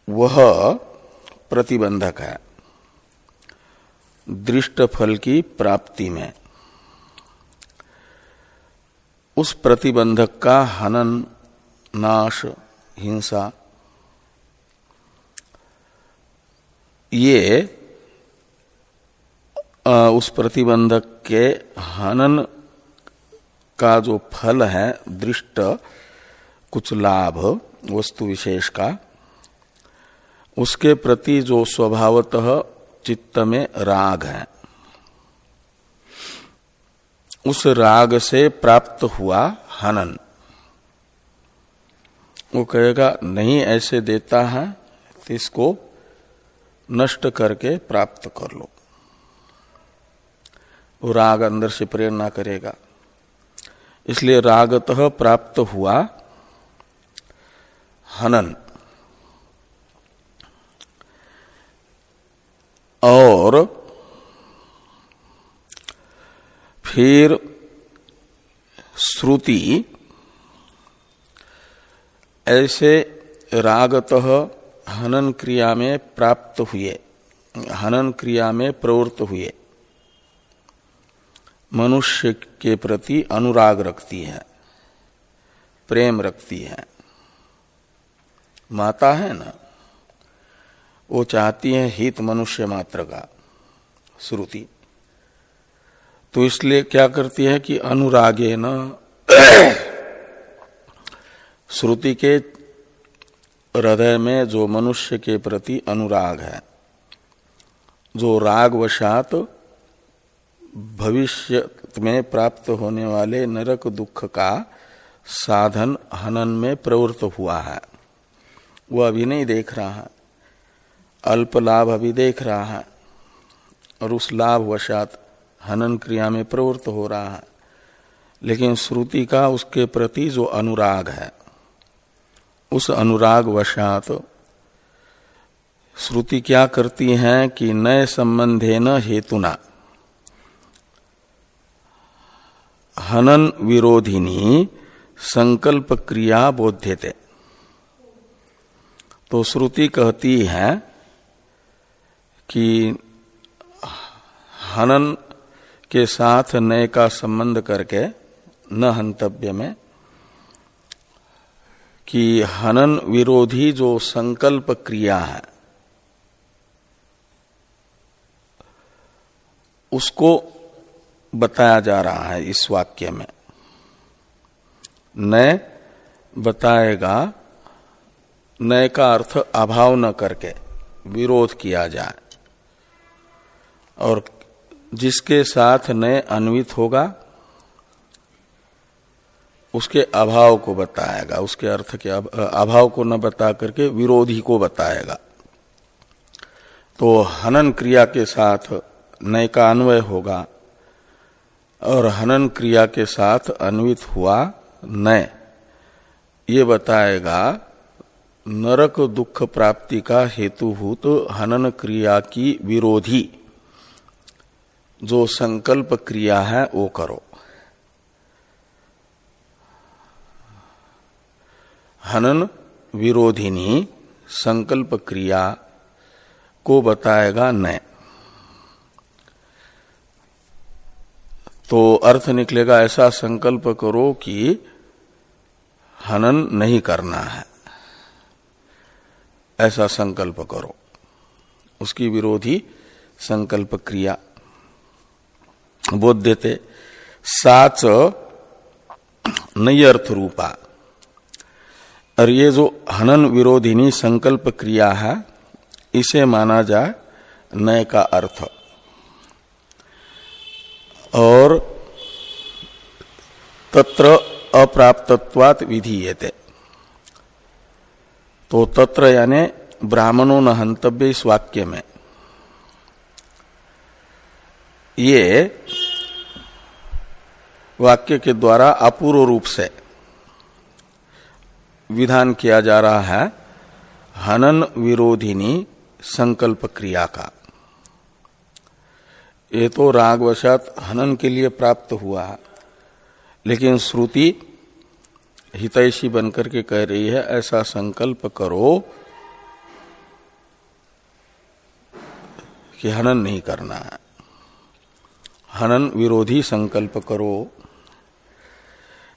वह प्रतिबंधक है दृष्ट फल की प्राप्ति में। उस प्रतिबंधक का हनन, नाश, हिंसा ये उस प्रतिबंधक के हनन का जो फल है दृष्ट कुछ लाभ वस्तु विशेष का, उसके प्रति जो स्वभावतः चित्त में राग है, उस राग से प्राप्त हुआ हनन, वो कहेगा नहीं ऐसे देता है तो इसको नष्ट करके प्राप्त कर लो। वो राग अंदर से प्रेरणा करेगा, इसलिए रागतः प्राप्त हुआ हनन और फिर श्रुति ऐसे रागतः हनन क्रिया में प्राप्त हुए, हनन क्रिया में प्रवृत्त हुए मनुष्य के प्रति अनुराग रखती है, प्रेम रखती है। माता है ना, वो चाहती है हित मनुष्य मात्र का, श्रुति। तो इसलिए क्या करती है कि अनुरागे न श्रुति के हृदय में जो मनुष्य के प्रति अनुराग है, जो रागवशात भविष्य में प्राप्त होने वाले नरक दुख का साधन हनन में प्रवृत्त हुआ है, वह अभी नहीं देख रहा है, अल्प लाभ अभी देख रहा है और उस लाभ वशात हनन क्रिया में प्रवृत्त हो रहा है। लेकिन श्रुति का उसके प्रति जो अनुराग है, उस अनुराग वशात श्रुति क्या करती है कि नए संबंधेन हेतुना हनन विरोधिनी संकल्प क्रिया बोध्यते। तो श्रुति कहती है कि हनन के साथ नए का संबंध करके न हंतव्य में, कि हनन विरोधी जो संकल्प क्रिया है उसको बताया जा रहा है इस वाक्य में। नए बताएगा, नए का अर्थ अभाव न करके विरोध किया जाए, और जिसके साथ नए अन्वित होगा उसके अभाव को बताएगा, उसके अर्थ के अभाव को न बता करके विरोधी को बताएगा। तो हनन क्रिया के साथ नए का अन्वय होगा और हनन क्रिया के साथ अन्वित हुआ नए ये बताएगा नरक दुख प्राप्ति का हेतुभूत हनन क्रिया की विरोधी जो संकल्प क्रिया है वो करो। हनन विरोधिनी संकल्प क्रिया को बताएगा नए। तो अर्थ निकलेगा ऐसा संकल्प करो कि हनन नहीं करना है, ऐसा संकल्प करो, उसकी विरोधी संकल्प क्रिया बोध्यते। साच नई अर्थ रूपा, और ये जो हनन विरोधिनी संकल्प क्रिया है इसे माना जाए नए का अर्थ। और तत्र अप्राप्तत्वात् विधीयते, तो तत्र यानी ब्राह्मणों न हंतव्य इस वाक्य में ये वाक्य के द्वारा अपूर्व रूप से विधान किया जा रहा है हनन विरोधिनी संकल्प क्रिया का। ये तो रागवशात हनन के लिए प्राप्त हुआ है, लेकिन श्रुति हितैषी बनकर के कह रही है ऐसा संकल्प करो कि हनन नहीं करना है, हनन विरोधी संकल्प करो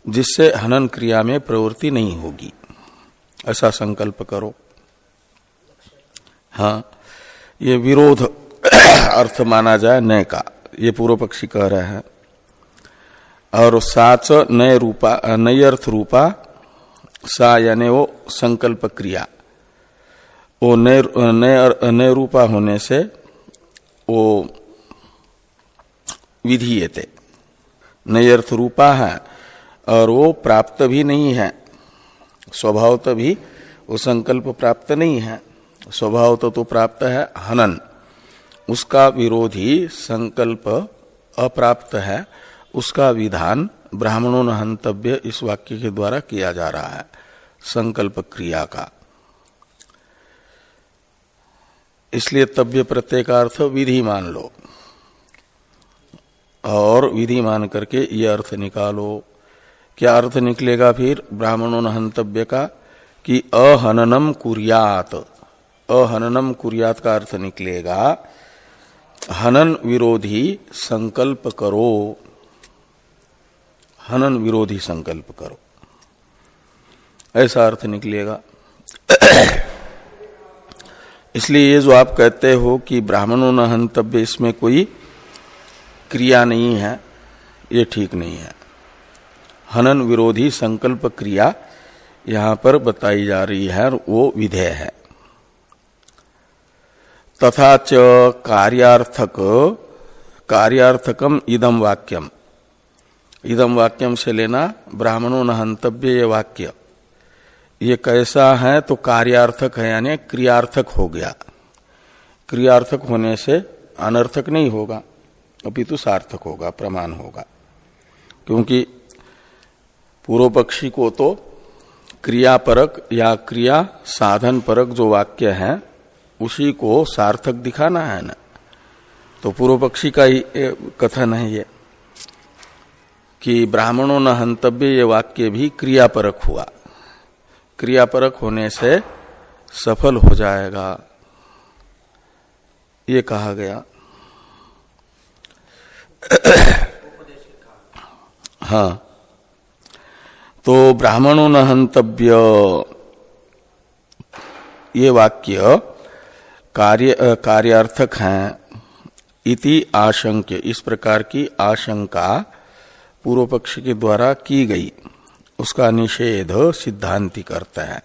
जिससे हनन क्रिया में प्रवृत्ति नहीं होगी, ऐसा संकल्प करो। हाँ, ये विरोध अर्थ माना जाए नए का, ये पूर्व पक्षी कह रहे हैं। और साच नए रूपा, नई अर्थ रूपा सा यानी वो संकल्प क्रिया, वो नए रूपा होने से वो विधीयते, नई अर्थ रूपा है और वो प्राप्त भी नहीं है, स्वभावतः भी वो संकल्प प्राप्त नहीं है, स्वभावतः तो प्राप्त है हनन, उसका विरोधी संकल्प अप्राप्त है, उसका विधान ब्राह्मणों न हंतव्य इस वाक्य के द्वारा किया जा रहा है संकल्प क्रिया का। इसलिए तव्य प्रत्यय का अर्थ विधि मान लो और विधि मान करके ये अर्थ निकालो। क्या अर्थ निकलेगा फिर ब्राह्मणों न हंतव्य का कि अहननम कुर्यात, अहननम कुर्यात का अर्थ निकलेगा हनन विरोधी संकल्प करो, हनन विरोधी संकल्प करो, ऐसा अर्थ निकलेगा। इसलिए ये जो आप कहते हो कि ब्राह्मणों न हंतव्य, इसमें कोई क्रिया नहीं है, ये ठीक नहीं है। हनन विरोधी संकल्प क्रिया यहां पर बताई जा रही है और वो विधेय है। तथा च कार्यार्थकम इदम वाक्यम, इदम वाक्यम से लेना ब्राह्मणों न हंतव्य ये वाक्य, ये कैसा है तो कार्यार्थक है, यानी क्रियार्थक हो गया। क्रियार्थक होने से अनर्थक नहीं होगा, अपितु सार्थक होगा, प्रमाण होगा। क्योंकि पूर्व पक्षी को तो क्रियापरक या क्रिया साधन परक जो वाक्य है उसी को सार्थक दिखाना है ना। तो पूर्व पक्षी का ही कथन है ये कि ब्राह्मणों न हंतव्य, ये वाक्य भी क्रियापरक हुआ, क्रियापरक होने से सफल हो जाएगा, ये कहा गया। हाँ, तो ब्राह्मणों न हंतव्य ये वाक्य कार्यार्थक हैं इति आशंक्य, इस प्रकार की आशंका पूर्व पक्ष के द्वारा की गई, उसका निषेध सिद्धांति करते हैं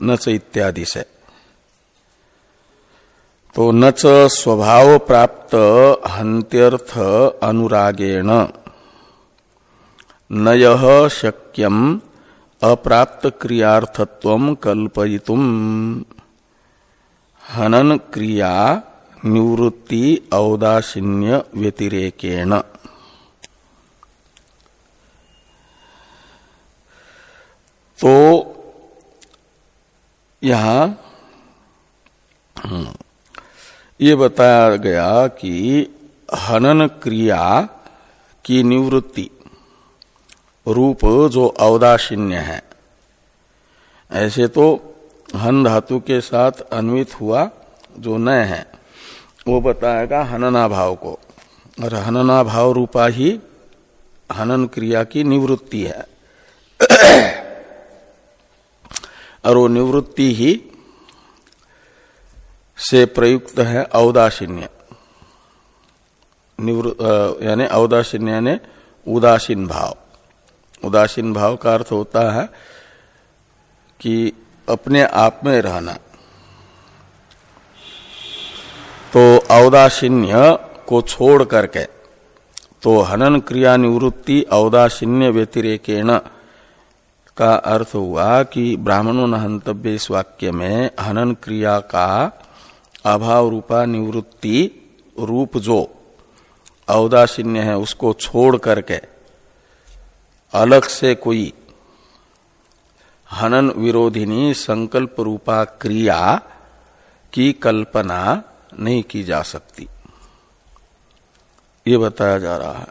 नच इत्यादि से। तो नच स्वभाव प्राप्त हंत्यर्थ अनुरागेण नयः शक्यम अप्राप्त क्रियार्थत्वं कल्पयितुम हनन क्रिया निवृत्ति औदासीन्य व्यतिरेकेण। तो यहां ये बताया गया कि हनन क्रिया की निवृत्ति रूप जो औदासीन्य है, ऐसे तो हन धातु के साथ अन्वित हुआ जो न है वो बताएगा हनना भाव को, और हनना भाव रूपा ही हनन क्रिया की निवृत्ति है। और वो निवृत्ति ही से प्रयुक्त है औदासीन्य, यानी औदासीन्य यानी उदासीन भाव। उदासीन भाव का अर्थ होता है कि अपने आप में रहना। तो औदासीन्य को छोड़ करके, तो हनन क्रिया निवृत्ति औदासीन्य व्यतिरेकेण का अर्थ हुआ कि ब्राह्मणों न हंतव्य इस वाक्य में हनन क्रिया का अभाव रूपा निवृत्ति रूप जो औदासीन्य है उसको छोड़ करके अलग से कोई हनन विरोधिनी संकल्प रूपा क्रिया की कल्पना नहीं की जा सकती, ये बताया जा रहा है।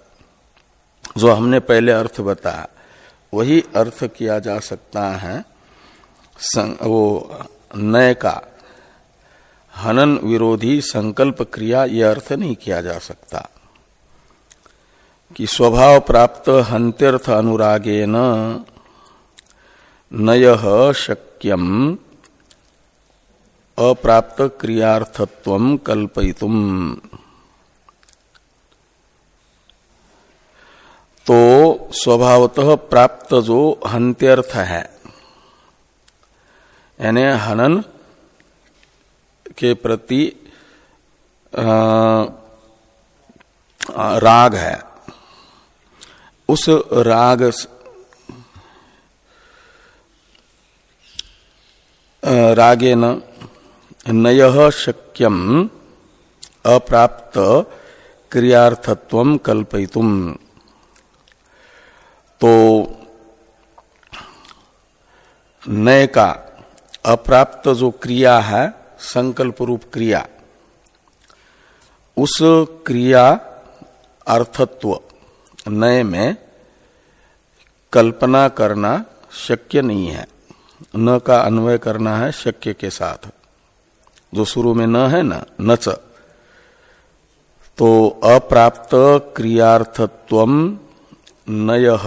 जो हमने पहले अर्थ बताया वही अर्थ किया जा सकता है वो नय का हनन विरोधी संकल्प क्रिया, यह अर्थ नहीं किया जा सकता कि स्वभाव प्राप्त हंत्यर्थ अनुरागेन नयः शक्यम अप्राप्त क्रियार्थत्वं कल्पयितुम। तो स्वभावतः प्राप्त जो हंत्यर्थ है, यानी हनन के प्रति राग है, उस राग रागेन नयः शक्यम अप्राप्त क्रियार्थत्वं कल्पयितुम। तो नय का अप्राप्त जो क्रिया है संकल्प रूप क्रिया, उस क्रिया अर्थत्व नय में कल्पना करना शक्य नहीं है। न का अन्वय करना है शक्य के साथ, जो शुरू में न है ना, नच। तो अप्राप्त क्रियार्थत्वम नयः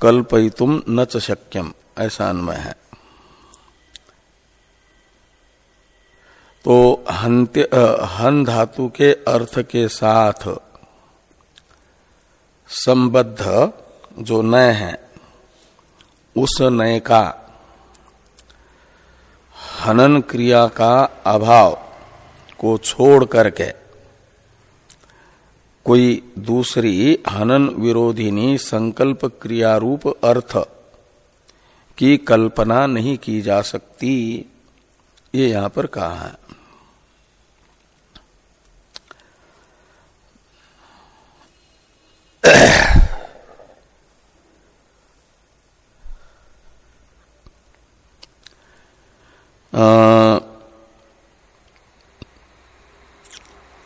कल्पयितुम न च शक्यम, ऐसा अन्वय है। तो हन धातु के अर्थ के साथ संबद्ध जो नय है, उस नय का हनन क्रिया का अभाव को छोड़ करके कोई दूसरी हनन विरोधिनी संकल्प क्रिया रूप अर्थ की कल्पना नहीं की जा सकती, ये यहां पर कहा है।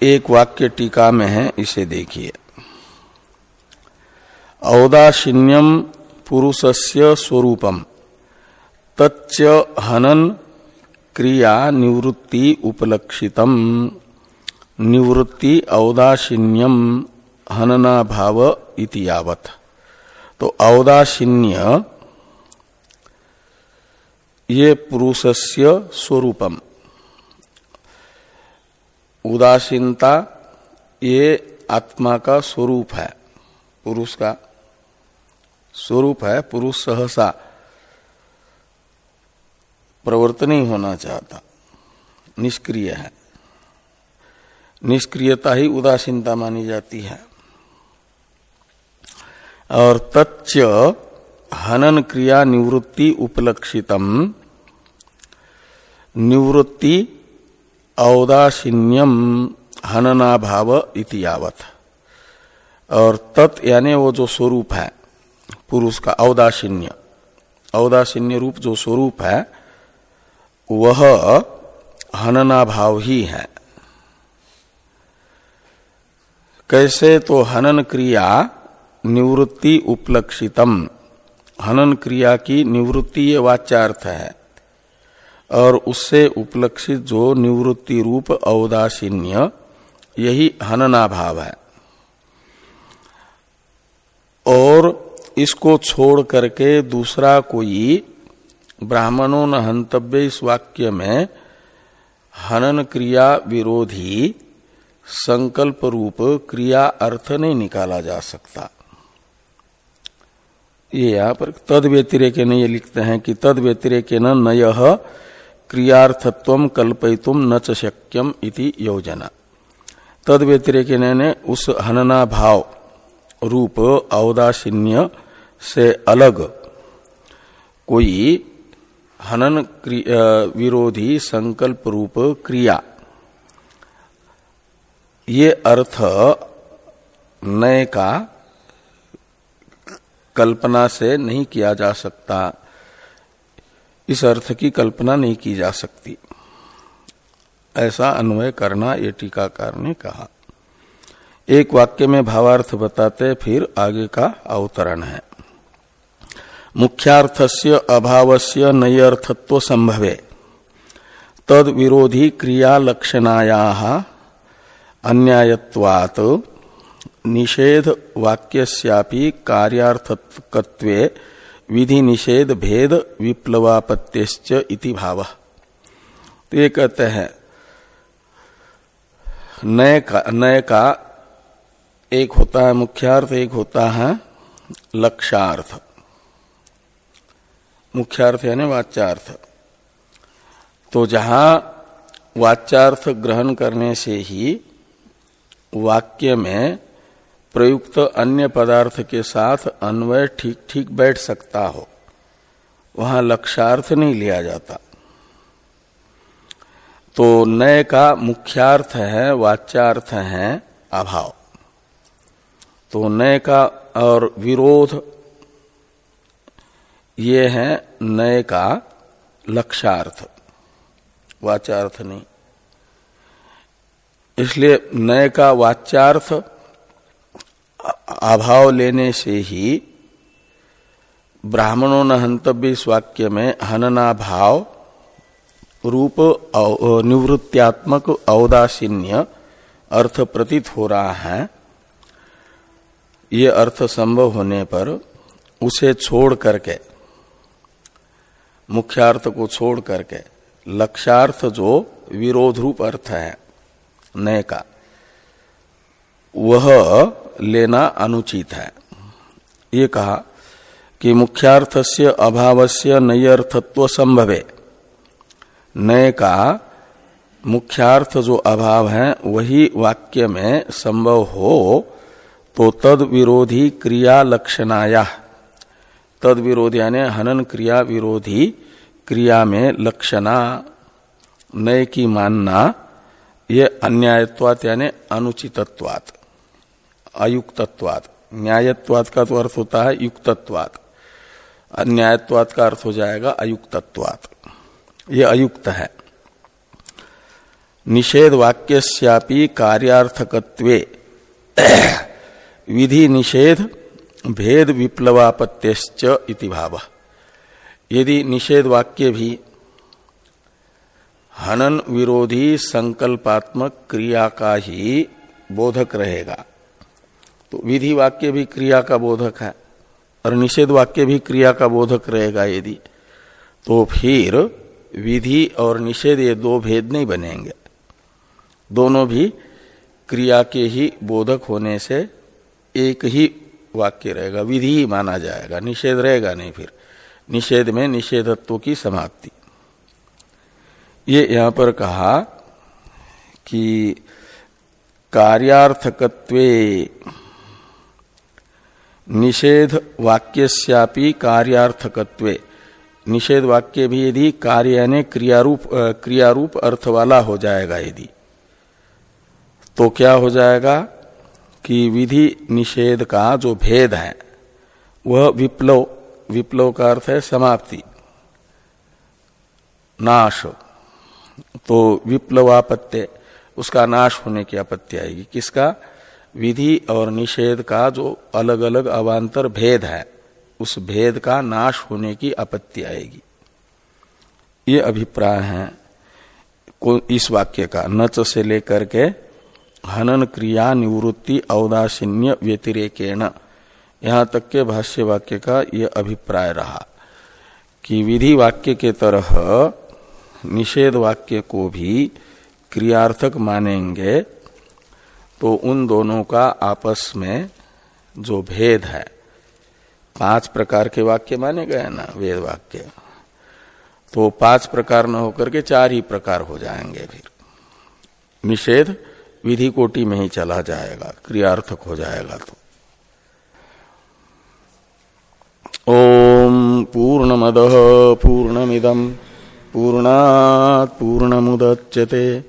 एक वाक्य टीका में है, इसे देखिए। औदासीन्यम पुरुषस्य स्वरूपम तच्च हनन क्रिया निवृत्ति उपलक्षितम। निवृत्ति औदासीन्यम हनना भाव इति यावत्। तो औदासीन्य ये पुरुषस्य स्वरूपम, उदासीनता ये आत्मा का स्वरूप है, पुरुष का स्वरूप है। पुरुष सहसा प्रवृत्त नहीं होना चाहता, निष्क्रिय है। निष्क्रियता ही उदासीनता मानी जाती है। और तच्च हनन क्रिया निवृत्ति उपलक्षितम। निवृत्ति औदासीन्यम हननाभाव इति यावत्। और तत् यानी वो जो स्वरूप है पुरुष का, औदासीन्य, औदासीन्य रूप जो स्वरूप है वह हननाभाव ही है। कैसे? तो हनन क्रिया निवृत्ति उपलक्षितम, हनन क्रिया की निवृत्ति ये वाच्यार्थ है, और उससे उपलक्षित जो निवृत्ति रूप औदासीन्य यही हननाभाव है। और इसको छोड़ करके दूसरा कोई ब्राह्मणों न हंतव्य इस वाक्य में हनन क्रिया विरोधी संकल्प रूप क्रिया अर्थ नहीं निकाला जा सकता। ये यहाँ पर तद व्यतिरेक ने ये लिखते हैं कि तद व्यतिरेक न नयः क्रियार्थत्वम कल्पयितुम न च शक्यम इति योजना। तद व्यतिरेक ने उस हनना भाव रूप औदासीन्य से अलग कोई हनन विरोधी संकल्प रूप क्रिया ये अर्थ नए का कल्पना से नहीं किया जा सकता, इस अर्थ की कल्पना नहीं की जा सकती, ऐसा अन्वय करना ये टीकाकार ने कहा। एक वाक्य में भावार्थ बताते फिर आगे का अवतरण है। मुख्यार्थस्य अभावस्य नयर्थत्व संभवे तद विरोधी क्रिया लक्षणायाः अन्यायत्वात् निषेध वाक्यस्यापि कार्यार्थकत्वे विधि निषेध भेद विप्लवापत्तिश्च इति भावः। तो ये कहते हैं नय का एक होता है मुख्यार्थ, एक होता है लक्ष्यार्थ। मुख्यार्थ यानी वाच्यार्थ। तो जहां वाच्यार्थ ग्रहण करने से ही वाक्य में प्रयुक्त अन्य पदार्थ के साथ अन्वय ठीक ठीक बैठ सकता हो, वहां लक्ष्यार्थ नहीं लिया जाता। तो नय का मुख्यार्थ है, वाच्यार्थ है अभाव। तो नय का और विरोध ये है नय का लक्ष्यार्थ, वाच्यार्थ नहीं। इसलिए नय का वाच्यार्थ अभाव लेने से ही ब्राह्मणों न हंतव्य इस वाक्य में हनना भाव रूप निवृत्त्यात्मक औदासीन्य अर्थ प्रतीत हो रहा है। ये अर्थ संभव होने पर उसे छोड़ करके, मुख्यार्थ को छोड़ करके लक्ष्यार्थ जो विरोध रूप अर्थ है नए का, वह लेना अनुचित है। ये कहा कि मुख्यार्थस्य अभावस्य नयर्थत्व संभवे, नए का मुख्यार्थ जो अभाव है वही वाक्य में संभव हो तो तद विरोधी क्रिया लक्षणाया, तद विरोधी यानी हनन क्रिया विरोधी क्रिया में लक्षणा नए की मानना ये अन्यायत्वात् यानी अनुचितत्वात्, अयुक्तत्वात्। न्यायत्वात् का तो अर्थ होता है युक्तत्वात्, अन्यायत्वात् का अर्थ हो जाएगा अयुक्तत्वात्। ये अयुक्त है। निषेध वाक्यस्यापि कार्यार्थकत्वे विधि निषेध भेद विप्लवापत्यश्च इति भावः। यदि निषेध वाक्य भी हनन विरोधी संकल्पात्मक क्रिया का ही बोधक रहेगा तो विधि वाक्य भी क्रिया का बोधक है और निषेध वाक्य भी क्रिया का बोधक रहेगा यदि, तो फिर विधि और निषेध ये दो भेद नहीं बनेंगे, दोनों भी क्रिया के ही बोधक होने से एक ही वाक्य रहेगा, विधि ही माना जाएगा, निषेध रहेगा नहीं। फिर निषेध में निषेधत्व की समाप्ति। ये यहां पर कहा कि कार्यार्थकत्वे निषेध वाक्यस्यापि कार्यार्थकत्वे, निषेध वाक्य भी यदि कार्य यानी क्रियारूप अर्थ वाला हो जाएगा यदि, तो क्या हो जाएगा कि विधि निषेध का जो भेद है वह विप्लव, विप्लव का अर्थ है समाप्ति, नाश, तो विप्लवापत्य उसका नाश होने की आपत्ति आएगी। किसका? विधि और निषेध का जो अलग अलग अवान्तर भेद है उस भेद का नाश होने की आपत्ति आएगी। ये अभिप्राय है इस वाक्य का, नच से लेकर के हनन क्रिया निवृत्ति औदासीन्य व्यतिरेकेण, यहां तक के भाष्य वाक्य का यह अभिप्राय रहा कि विधि वाक्य के तरह निषेध वाक्य को भी क्रियार्थक मानेंगे तो उन दोनों का आपस में जो भेद है, 5 प्रकार के वाक्य माने गए ना वेद वाक्य, तो 5 प्रकार न होकर के 4 ही प्रकार हो जाएंगे। फिर निषेध विधि कोटि में ही चला जाएगा, क्रियार्थक हो जाएगा। तो ओम पूर्णमदः पूर्णमिदं पूर्णात् पूर्णमुदच्यते